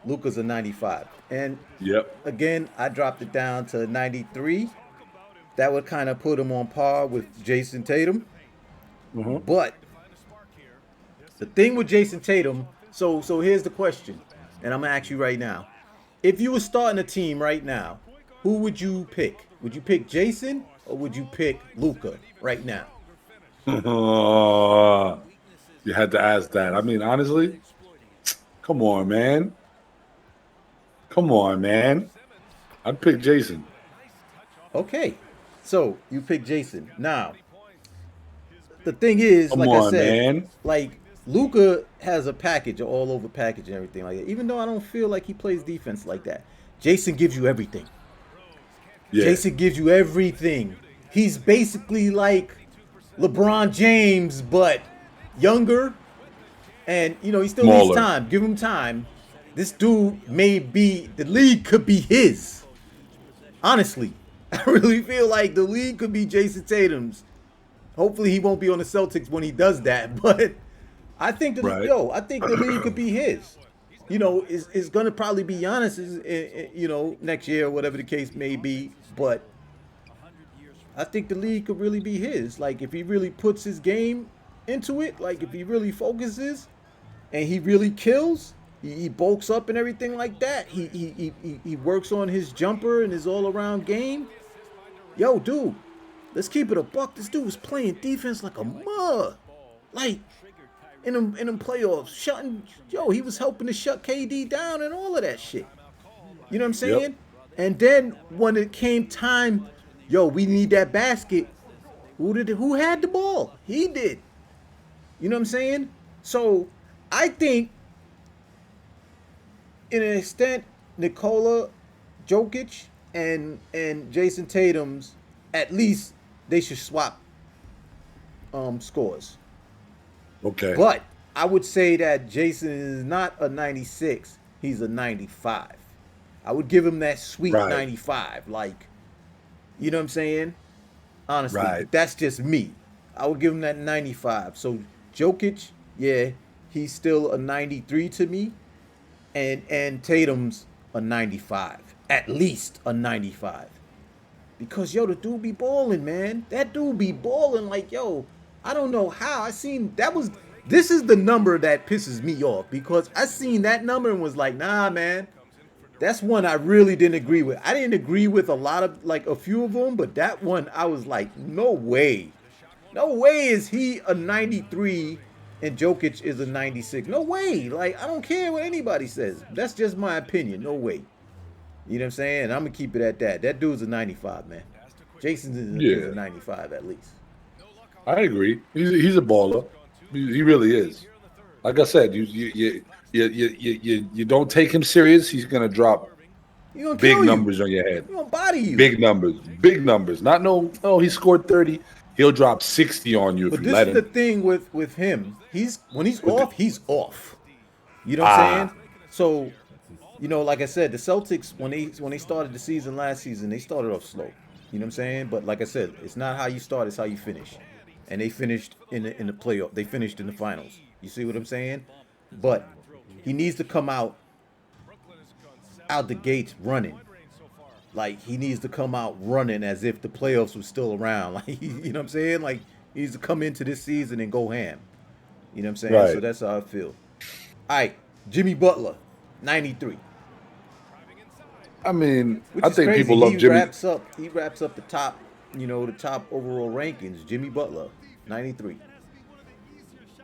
Luca's a 95. And Yep. again, I dropped it down to 93. That would kind of put him on par with Jason Tatum. Mm-hmm. But the thing with Jason Tatum, so here's the question, and I'm gonna ask you right now. If you were starting a team right now, who would you pick? Would you pick Jason or would you pick Luca right now? You had to ask that. I mean, honestly, come on, man. Come on, man. I'd pick Jason. Okay. So you pick Jason. Now, the thing is, Come like I on, said, man. like Luca has a package, an all over package and everything like that. Even though I don't feel like he plays defense like that. Jason gives you everything. Yeah. Jason gives you everything. He's basically like LeBron James, but younger. And, he still needs Smaller. time. Give him time. This dude the league could be his. Honestly. I really feel like the league could be Jason Tatum's. Hopefully he won't be on the Celtics when he does that. But I think Right. I think the league could be his. It's going to probably be Giannis, next year or whatever the case may be. But I think the league could really be his. Like, if he really puts his game into it, like, if he really focuses and he really kills, he bulks up and everything like that. He works on his jumper and his all-around game. Yo, dude, let's keep it a buck. This dude was playing defense like a mug. Like, in them playoffs, he was helping to shut KD down and all of that shit. You know what I'm saying? Yep. And then when it came time, we need that basket. Who had the ball? He did. You know what I'm saying? So I think, in an extent, Nikola Jokic and Jason Tatum's, at least they should swap scores. Okay. But I would say that Jason is not a 96. He's a 95. I would give him that sweet Right. 95. Like, you know what I'm saying? Honestly, Right. that's just me. I would give him that 95. So Jokic, yeah, he's still a 93 to me. And Tatum's a 95. At least a 95. Because, the dude be balling, man. That dude be balling like, I don't know how. This is the number that pisses me off. Because I seen that number and was like, nah, man. That's one I really didn't agree with. I didn't agree with a few of them. But that one, I was like, no way. No way is he a 93 and Jokic is a 96. No way. Like, I don't care what anybody says. That's just my opinion. No way. You know what I'm saying? And I'm going to keep it at that. That dude's a 95, man. Jason's is a 95 at least. I agree. He's a baller. He really is. Like I said, you don't take him serious. He's gonna drop big numbers on your head. He's gonna body you. Big numbers. Not he scored 30. He'll drop 60 on you if you let him. But this is the thing with him. When he's off, he's off. You know what I'm saying? So, like I said, the Celtics when they started the season last season, they started off slow. You know what I'm saying? But like I said, it's not how you start, it's how you finish. And they finished in the playoff. They finished in the finals. You see what I'm saying? But he needs to come out the gates running. Like, he needs to come out running as if the playoffs were still around. Like, you know what I'm saying? Like, he needs to come into this season and go ham. You know what I'm saying? Right. So that's how I feel. All right, Jimmy Butler, 93. I mean, Which I is think crazy. people love Jimmy. He wraps up the top the top overall rankings. Jimmy Butler, 93.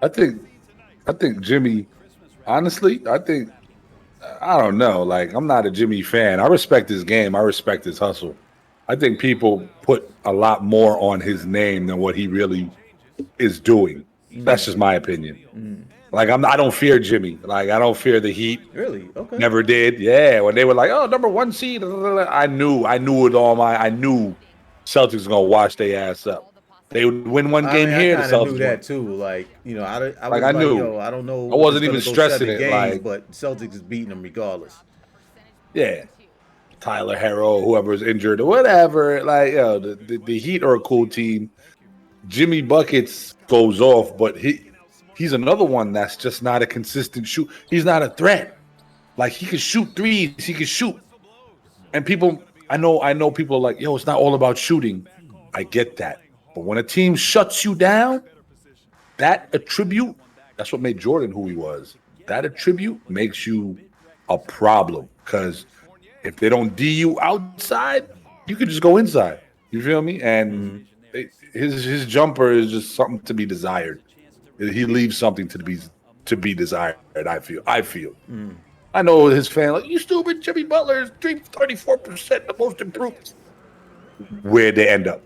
I think I think Jimmy. Honestly, I don't know. Like, I'm not a Jimmy fan. I respect his game. I respect his hustle. I think people put a lot more on his name than what he really is doing. That's just my opinion. Like, I don't fear Jimmy. Like, I don't fear the Heat. Really? Okay. Never did. Yeah, when they were like, "Oh, number one seed," I knew it all. I knew Celtics was gonna wash their ass up. They would win one I game mean, I here. The kind of knew Celtics that won. too. Like, I Like, was I like, knew. yo, I don't know I if it's wasn't gonna even go stressing 7 it. games, Like, but Celtics is beating them regardless. yeah, Tyler Harrow, whoever's injured or whatever. Like, yo, the Heat are a cool team. Jimmy Buckets goes off, but he's another one that's just not a consistent shoot. He's not a threat. Like, he can shoot threes. He can shoot. And people, I know people are like, yo, it's not all about shooting. I get that. But when a team shuts you down, that attribute, that's what made Jordan who he was. That attribute makes you a problem. Because if they don't D you outside, you could just go inside. You feel me? And his jumper is just something to be desired. He leaves something to be desired. I feel. I know his fan like, you stupid Jimmy Butler is 34% the most improved. Where'd they end up?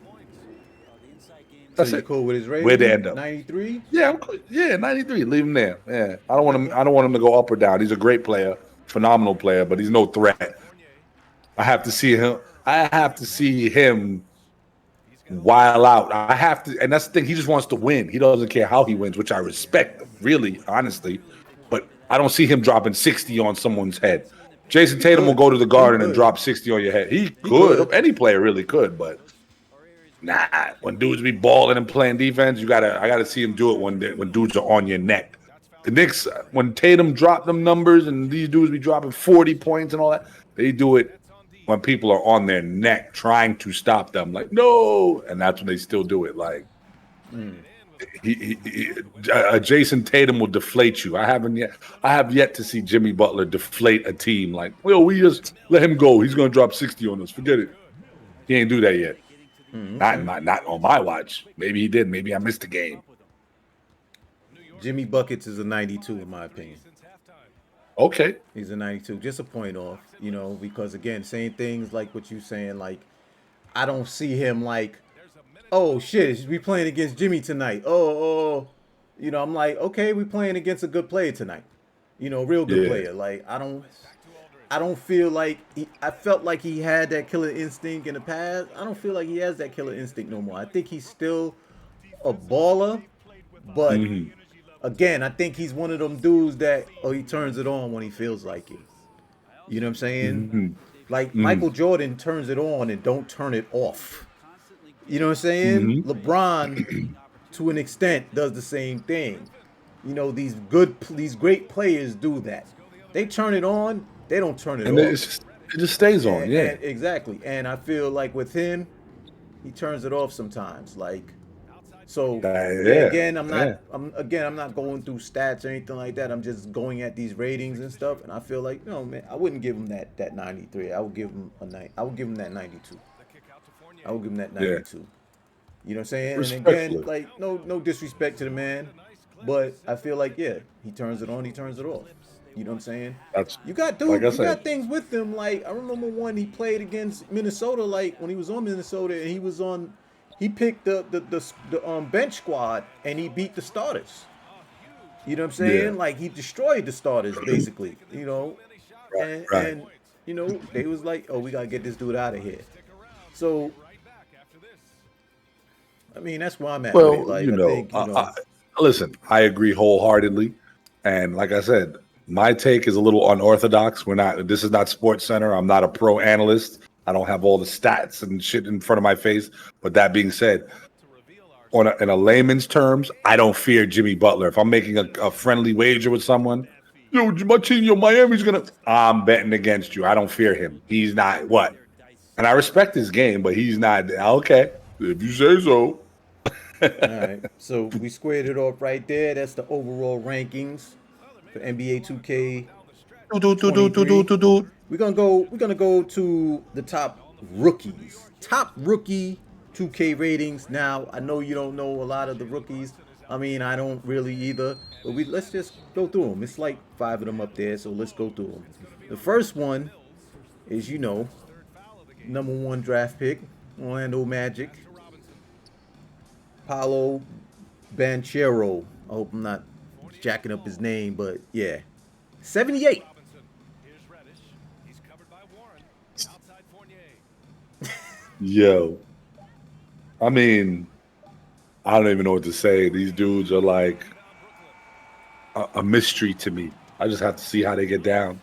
So That's you it. cool with his Where'd they rating? end up? 93? Yeah, yeah, 93. Leave him there. Yeah. I don't want him Okay. I don't want him to go up or down. He's a great player, phenomenal player, but he's no threat. I have to see him. I have to see him while out. I have to, and that's the thing. He just wants to win. He doesn't care how he wins, which I respect, really, honestly. But I don't see him dropping 60 on someone's head. Jason He Tatum will could. go to the He Garden and could. drop 60 on your head. He He could. could. Any player really could, but nah. When dudes be balling and playing defense, I gotta see him do it when dudes are on your neck. The Knicks, when Tatum dropped them numbers and these dudes be dropping 40 points and all that, they do it when people are on their neck trying to stop them. Like, no. And that's when they still do it. Like, Jason Tatum will deflate you. I have yet to see Jimmy Butler deflate a team. Like, well, we just let him go. He's going to drop 60 on us. Forget it. He ain't do that yet. Okay. Not on my watch. Maybe he did. Maybe I missed the game. Jimmy Buckets is a 92 in my opinion. Okay. He's a 92, just a point off, because again, saying things like what you saying, like I don't see him like, oh shit, we playing against Jimmy tonight. I'm like, okay, we playing against a good player tonight. Real good Yeah. player. Like I don't feel like I felt like he had that killer instinct in the past. I don't feel like he has that killer instinct no more. I think he's still a baller, but Hmm. again, I think he's one of them dudes that he turns it on when he feels like it. You know what I'm saying? Hmm. Like Hmm. Michael Jordan turns it on and don't turn it off. You know what I'm saying? Hmm. LeBron, to an extent, does the same thing. These great players do that. They turn it on. They don't turn it And off. it just stays on. Yeah. And exactly. And I feel like with him, he turns it off sometimes. Like, so yeah. Yeah. Again, I'm not. Yeah. I'm not going through stats or anything like that. I'm just going at these ratings and stuff. And I feel like, man, I wouldn't give him that 93. I would give him a night. I would give him that 92. I would give him that Yeah. 92. You know what I'm saying? And again, Respectfully. like no disrespect to the man, but I feel like yeah, he turns it on, he turns it off. You know what I'm saying? That's You got like I you said. got things with him. Like I remember one he played against Minnesota, like when he was on Minnesota and he picked the bench squad and he beat the starters. You know what I'm Yeah. saying? Like he destroyed the starters basically. And Right. they was like, oh, we gotta get this dude out of here. So I mean, that's where I'm at with it. Well, Like, I think, listen, I agree wholeheartedly. And like I said, my take is a little unorthodox. This is not Sports Center. I'm not a pro analyst. I don't have all the stats and shit in front of my face. But that being said, in a layman's terms, I don't fear Jimmy Butler. If I'm making a friendly wager with someone, my team, Miami's gonna. I'm betting against you. I don't fear him. He's not what, and I respect his game, but he's not okay. If you say so. all right. So we squared it off right there. That's the overall rankings for NBA 2K Do, do, do, do, do, 23. do, do. We're gonna go to the top rookies. Top rookie 2K ratings. Now, I know you don't know a lot of the rookies. I mean, I don't really either. But let's just go through them. It's like 5 of them up there, so let's go through them. The first one is, #1 draft pick, Orlando Magic, Paolo Banchero. I hope I'm not jacking up his name, but yeah. 78. Yo, I mean, I don't even know what to say. These dudes are like a mystery to me. I just have to see how they get down.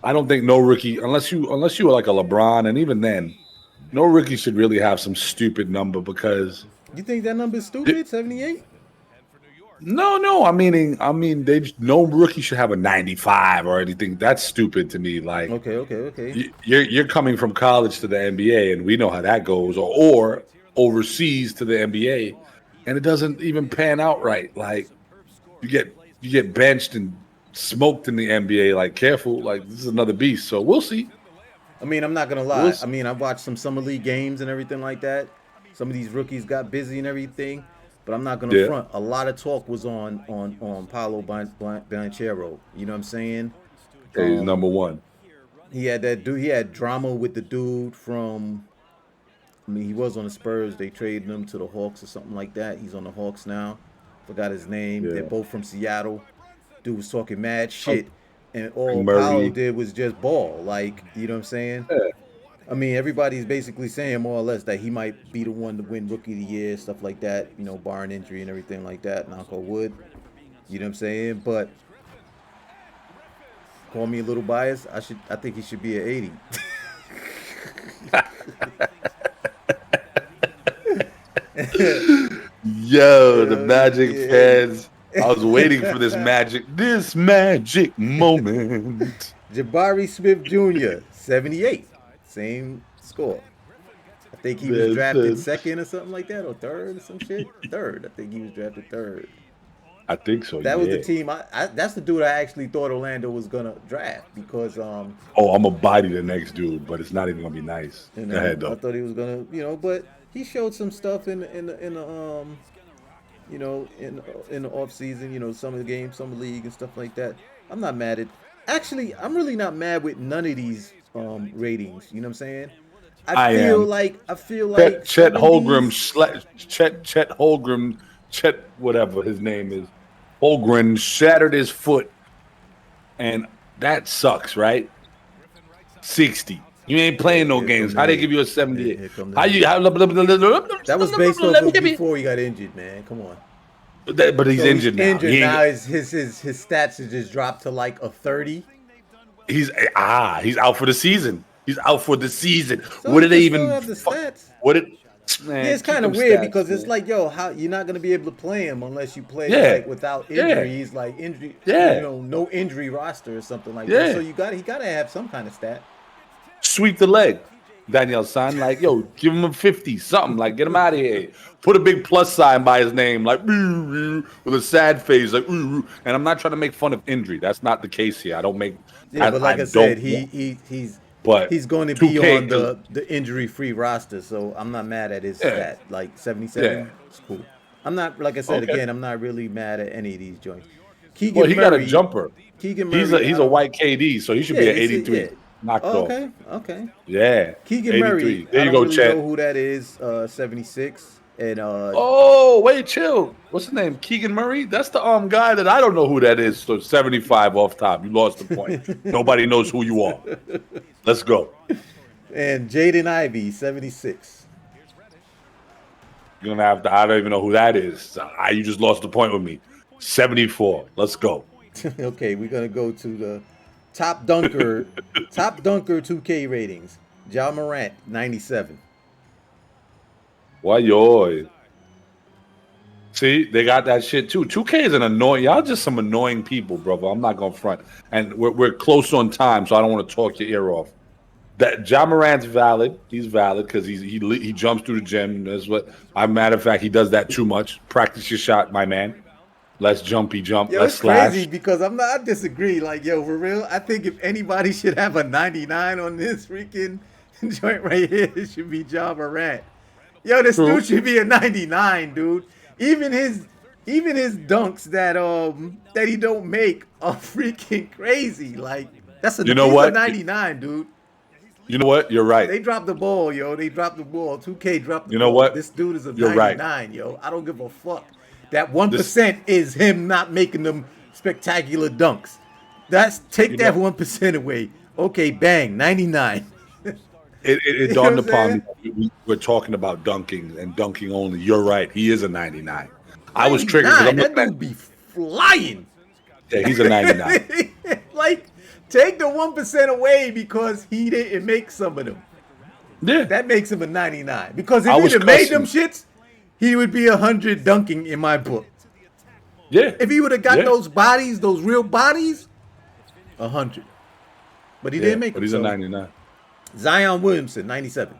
I don't think no rookie, unless you are like a LeBron, and even then, no rookie should really have some stupid number because You think that number is stupid? 78? no. They no rookie should have a 95 or anything. That's stupid to me. Like, Okay. you're coming from college to the NBA, and we know how that goes, or overseas to the NBA, and it doesn't even pan out right. Like, you get benched and smoked in the NBA. Like, careful, like this is another beast. So we'll see. I mean, I'm not gonna lie. I mean, I've watched some summer league games and everything like that. Some of these rookies got busy and everything, but I'm not gonna front. A lot of talk was on Paolo Banchero. You know what I'm saying? Hey, he's #1. He had that dude. He had drama with the dude from. I mean, he was on the Spurs. They traded him to the Hawks or something like that. He's on the Hawks now. Forgot his name. Yeah. They're both from Seattle. Dude was talking mad shit, and all Murray. Paolo did was just ball. Like, you know what I'm saying? Yeah. I mean, everybody's basically saying more or less that he might be the one to win Rookie of the Year, stuff like that. You know, barring injury and everything like that. Knock on wood. You know what I'm saying? But call me a little biased. I think he should be at 80. Yo, the Magic fans. I was waiting for this magic moment. Jabari Smith Jr., 78. Same score. I think he was drafted second or something like that, or third or some shit. Third. I think he was drafted third. I think so. That was the team. That's the dude I actually thought Orlando was gonna draft because I'm gonna body the next dude, but it's not even gonna be nice. Go ahead, though. I thought he was gonna, but he showed some stuff in the in the off season, summer games, summer league and stuff like that. I'm not mad at. Actually, I'm really not mad with none of these ratings. You know what I'm saying? I feel like Chet Holmgren, Chet Holmgren, Chet whatever his name is, Holmgren shattered his foot, and that sucks, right? 60. You ain't playing no games. How they give you a 78? That was based off of before he got injured, man. Come on. But he's injured now. Now his stats has just dropped to like a 30. He's out for the season. He's out for the season. So what did they even? Have the stats? What did? Man, it's kind of weird because it's like, how you're not gonna be able to play him unless you play like without injuries, like injury, no injury roster or something like that. So he gotta have some kind of stat. Sweep the leg, Daniel San. Like, give him a 50, something. Like, get him out of here. Put a big plus sign by his name, like with a sad face, like. And I'm not trying to make fun of injury. That's not the case here. I don't make. Yeah, but like I said, he's going to be on the injury-free roster, so I'm not mad at his stat. Like 77, it's cool. I'm not, like I said again, I'm not really mad at any of these joints. Keegan Murray, got a jumper. Keegan Murray, he's a white KD, so he should be at 83. Yeah. Knocked off. Okay. Yeah. Keegan 83. Murray. There you go, really Chet. Know who that is? 76. And wait, chill. What's his name? Keegan Murray? That's the guy that I don't know who that is. So 75 off top. You lost the point. Nobody knows who you are. Let's go. And Jaden Ivey, 76. You're gonna have to. I don't even know who that is. You just lost the point with me. 74. Let's go. Okay, we're gonna go to the top dunker 2K ratings. Ja Morant, 97. Why yo? See, they got that shit too. 2K is an annoying. Y'all just some annoying people, brother. I'm not gonna front. And we're close on time, so I don't want to talk your ear off. That Ja Morant's valid. He's valid because he jumps through the gym. That's what. Matter of fact, he does that too much. Practice your shot, my man. Let's jumpy jump. Let's slash. Crazy because I disagree. Like, for real, I think if anybody should have a 99 on this freaking joint right here, it should be Ja Morant. Yo, this True. dude should be a 99, dude. Even his dunks that he don't make are freaking crazy. Like You know he's a what? 99, dude. You know what? You're right. They dropped the ball, yo. They dropped the ball. 2K dropped the You know ball. what? This dude is a You're right. 99, yo. I don't give a fuck. That This, 1% is him not making them spectacular dunks. Take you that know, 1% away. Okay, bang, 99. it You know what dawned I'm upon me. saying? We're talking about dunking and dunking only. You're right. He is a 99. I was triggered because 99. I'm That looking at. dude be flying. Yeah, he's a 99. Like, take the 1% away because he didn't make some of them. Yeah, That makes him a 99. Because if I he'd was have made them cussing. shits, he would be 100 dunking in my book. Yeah, If he would have got yeah, those bodies, those real bodies, 100. But he yeah. didn't make But them. he's a So 99. Zion Williamson, 97.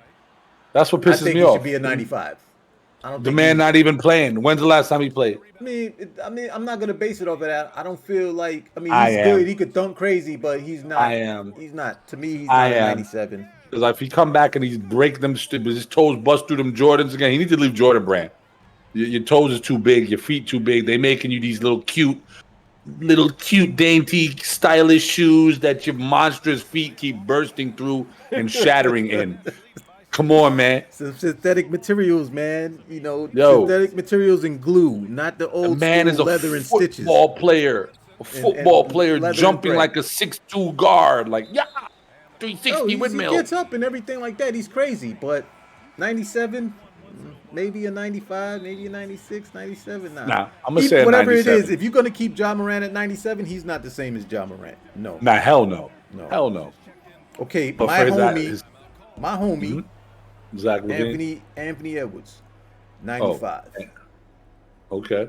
That's what I pisses think me he off. should be a 95. I don't The think man he's. not even playing. When's the last time he played? I'm not gonna base it off of that. I don't feel like. I He's good. am. He could dunk crazy, but he's I not. am. He's not. To me, he's I not a am. 97. Because if he come back and he's break them, his toes bust through them Jordans again, he needs to leave Jordan Brand. Your toes is too big, your feet too big. They making you these little cute, dainty, stylish shoes that your monstrous feet keep bursting through and shattering in. Come on, man. Some synthetic materials, man. Yo, Synthetic materials and glue, not the the old man school is a leather and stitches football player. A football and player leather and jumping thread. like a 6'2" guard. Like, yeah, Oh, 360 he windmill. gets up and everything like that. He's crazy, but 97, maybe a 95, maybe a 96, 97. Nah, I'm going to say a Whatever it 97. is, if you're gonna keep Ja Morant at 97, he's not the same as Ja Morant. No, Nah, hell no. no. Hell no. Okay, But for his, my homie, Zach Levine. Anthony Edwards, Oh, 95. okay.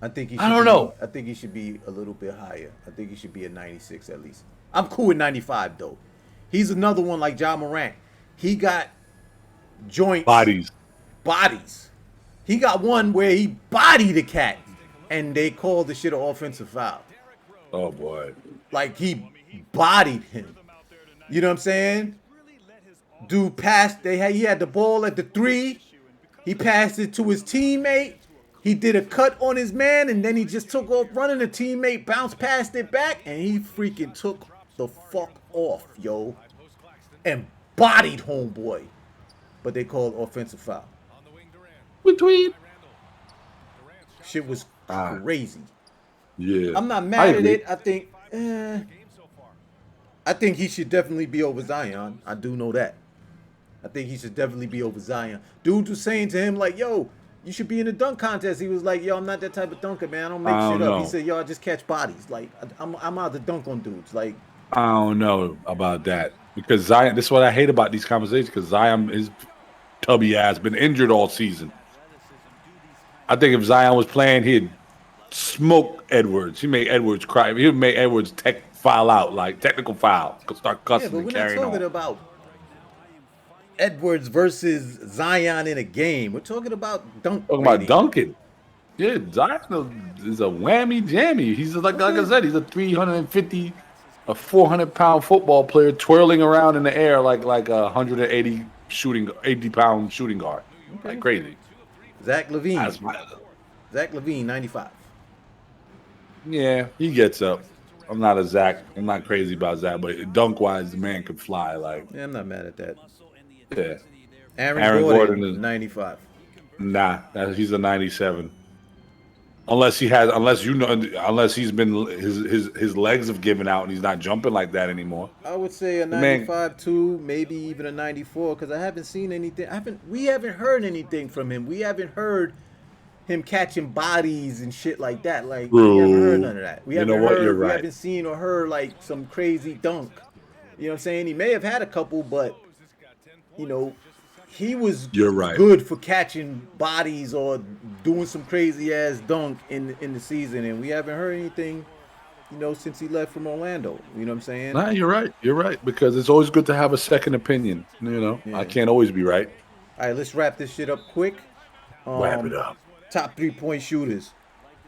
I think he. I don't know. I think he should be a little bit higher. I think he should be a 96 at least. I'm cool with 95 though. He's another one like Ja Morant. He got joints, bodies. He got one where he bodied a cat, and they called the shit an offensive foul. Oh boy. Like he bodied him. You know what I'm saying? Dude passed. He had the ball at the 3. He passed it to his teammate. He did a cut on his man, and then he just took off running. The teammate bounced past it back, and he freaking took the fuck off, yo, and bodied homeboy. But they called offensive foul. Between. Shit was crazy. Yeah. I'm not mad at it. I think he should definitely be over Zion. I do know that. I think he should definitely be over Zion. Dude was saying to him like, "Yo, you should be in the dunk contest." He was like, "Yo, I'm not that type of dunker, man. I don't make shit up." He said, "Yo, I just catch bodies. Like, I'm out to dunk on dudes. Like, I don't know about that because Zion. This is what I hate about these conversations because Zion is tubby ass been injured all season. I think if Zion was playing, he'd smoke Edwards. He made Edwards cry. He would make Edwards file out like technical foul. Start yeah, cussing but and we're not carrying talking on. about Edwards versus Zion in a game. We're talking about dunk. Talking about rating. dunking. Yeah, Zion is a whammy jammy. He's like I said, he's a 350, a 400-pound football player twirling around in the air like a 80-pound shooting guard, like crazy. Zach Levine. That's Zach Levine, 95. Yeah, he gets up. I'm not a Zach. I'm not crazy about Zach, but dunk wise, the man can fly. Like, Yeah, I'm not mad at that. yeah. Aaron Gordon is 95. Nah, he's a 97. Unless he's been his legs have given out and he's not jumping like that anymore. I would say a 95 too, maybe even a 94 because I haven't seen anything. We haven't heard anything from him. We haven't heard him catching bodies and shit like that. Like we haven't heard none of that. We haven't seen or heard like some crazy dunk. You know what I'm saying? He may have had a couple, but he was good for catching bodies or doing some crazy ass dunk in the season, and we haven't heard anything, since he left from Orlando. You know what I'm saying? Nah, you're right. You're right because it's always good to have a second opinion. Yeah. I can't always be right. All right, let's wrap this shit up quick. Wrap it up. Top 3-point shooters: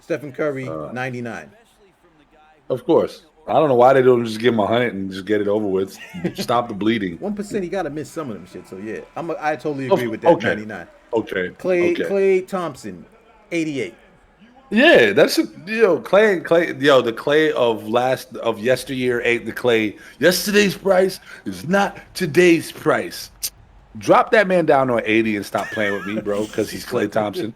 Stephen Curry, 99. Of course. I don't know why they don't just give him 100 and just get it over with. Stop the bleeding. 1%, he got to miss some of them shit. So yeah, I totally agree with that. Okay. 99. Okay. Clay Thompson, 88. Yeah, that's Clay, the Clay of yesteryear ain't the Clay. Yesterday's price is not today's price. Drop that man down on 80 and stop playing with me, bro, because he's Clay Thompson.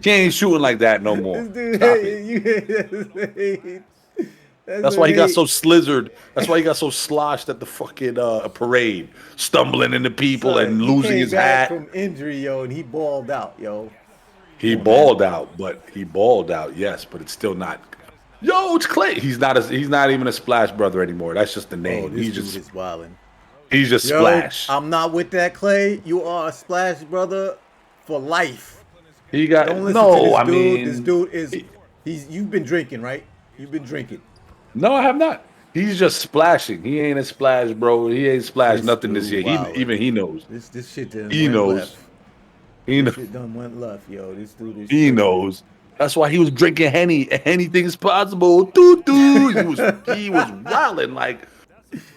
He ain't shooting like that no more. Stop it. That's why he got so slizzard. That's why he got so sloshed at the fucking parade, stumbling into people and losing his hat. From injury, yo, and he balled out, yo. He balled out, yes, but it's still not. Yo, it's Clay. He's not even a Splash brother anymore. That's just the name. This dude is wilding. He's just Splash. I'm not with that, Clay. You are a Splash brother for life. He got this dude is you've been drinking, right? You've been drinking. No, I have not. He's just splashing. He ain't a Splash, bro. He ain't splashed nothing this year. He knows. This shit done he knows. Left. He knows. Shit done went left, yo. This dude is. He knows. That's why he was drinking Henny. Anything is possible. Doo doo. He was wilding like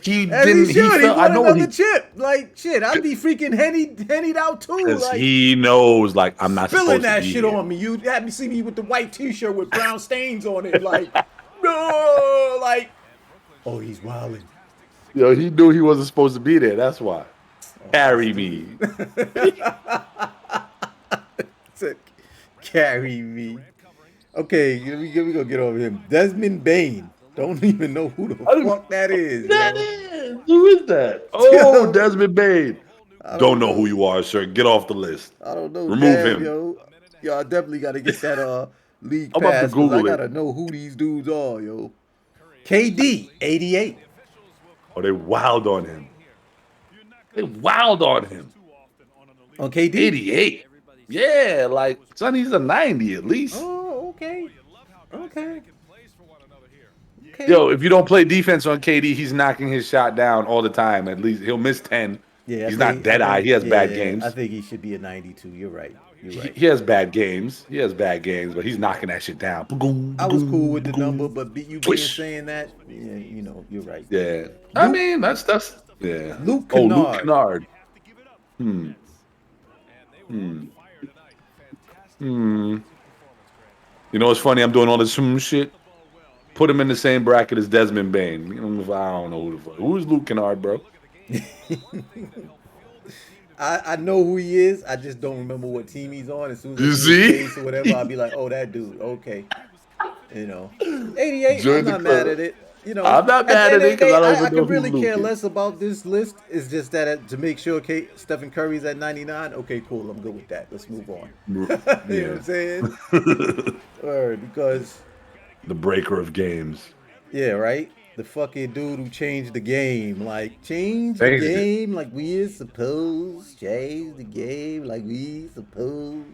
he didn't. He felt, I know another chip. Like shit, I'd be freaking hennied out too. Like he knows. Like I'm not spilling supposed to that be shit here. on me. You had me see me with the white T-shirt with brown stains on it. Like no, like oh, he's wilding. Yo, he knew he wasn't supposed to be there. That's why. Carry me. Carry me. Okay, we gonna get over him. Desmond Bain. Don't even know who the fuck that is. Who is that? Oh, Desmond Bain. Don't know who you are, sir. Get off the list. I don't know. Remove him. Yo, I definitely gotta get that league I'm pass. about to Google I gotta know who these dudes are, yo. KD, 88. Oh, they wild on him. On KD? 88. Yeah, like, son, he's a 90 at least. Oh, okay. Yo, if you don't play defense on KD, he's knocking his shot down all the time. At least he'll miss 10. Yeah, he's not dead-eye. He has bad games. I think he should be a 92. You're right. He has bad games. But he's knocking that shit down. I was cool with the number, but you being saying that, yeah, you're right. Yeah. I mean, that's yeah. Luke Kennard. Luke Kennard. You know what's funny? I'm doing all this shit. Put him in the same bracket as Desmond Bain. I don't know who the fuck. Who's Luke Kennard, bro? I know who he is. I just don't remember what team he's on. As soon as you see or whatever, I'll be like, oh, that dude. Okay. 88. I'm not mad at it. I'm not mad at it because I don't even know I could really who care Luke less about this list. It's just that to make sure Stephen Curry's at 99. Okay, cool. I'm good with that. Let's move on. You know what I'm saying? Because the breaker of games. Yeah, right? The fucking dude who changed the game. Like, change the game like we supposed. Change the game like we supposed.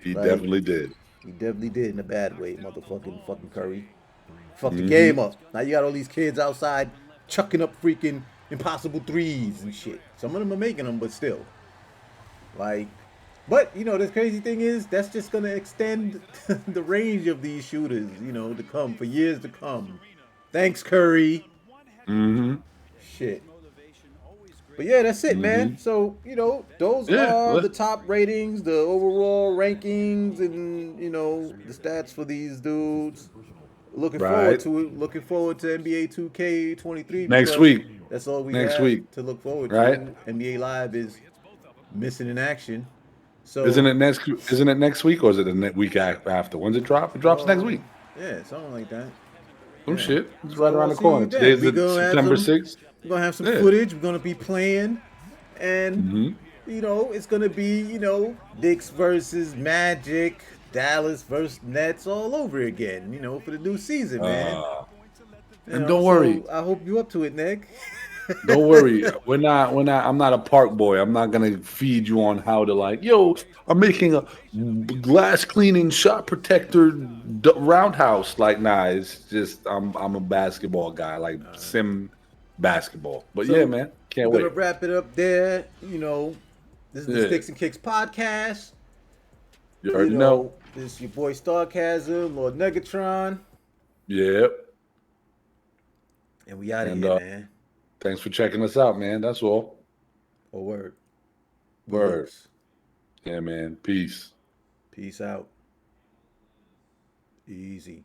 He definitely did. He definitely did in a bad way, fucking Curry. Fuck the game up. Now you got all these kids outside chucking up freaking impossible threes and shit. Some of them are making them, but still. Like, but, the crazy thing is, that's just going to extend the range of these shooters, to come, for years to come. Thanks, Curry. Shit. But yeah, that's it, man. So, those are the top ratings, the overall rankings, and, the stats for these dudes. Looking forward to it. Looking forward to NBA 2K23. Next week. That's all we have to look forward to. NBA Live is missing in action. So isn't it next week or is it the week after? When's it drop? It drops next week. Yeah, something like that. Shit. It's right around the corner. Today's September 6th. We're going to have some footage. We're going to be playing. And, it's going to be, Knicks versus Magic, Dallas versus Nets all over again, for the new season, man. And don't worry. I hope you up to it, Nick. Don't worry. I'm not a park boy. I'm not going to feed you on how to I'm making a glass cleaning shot protector roundhouse. Nah, it's just, I'm a basketball guy, sim basketball. But yeah, man, can't wait. We're going to wrap it up there. This is the Sticks and Kicks podcast. You already know. This is your boy StarcasM, Lord Negatron. Yep. And we out of And here, man. thanks for checking us out, man. That's all. Oh, word. We Word. loose. Yeah, man. Peace. Peace out. Easy.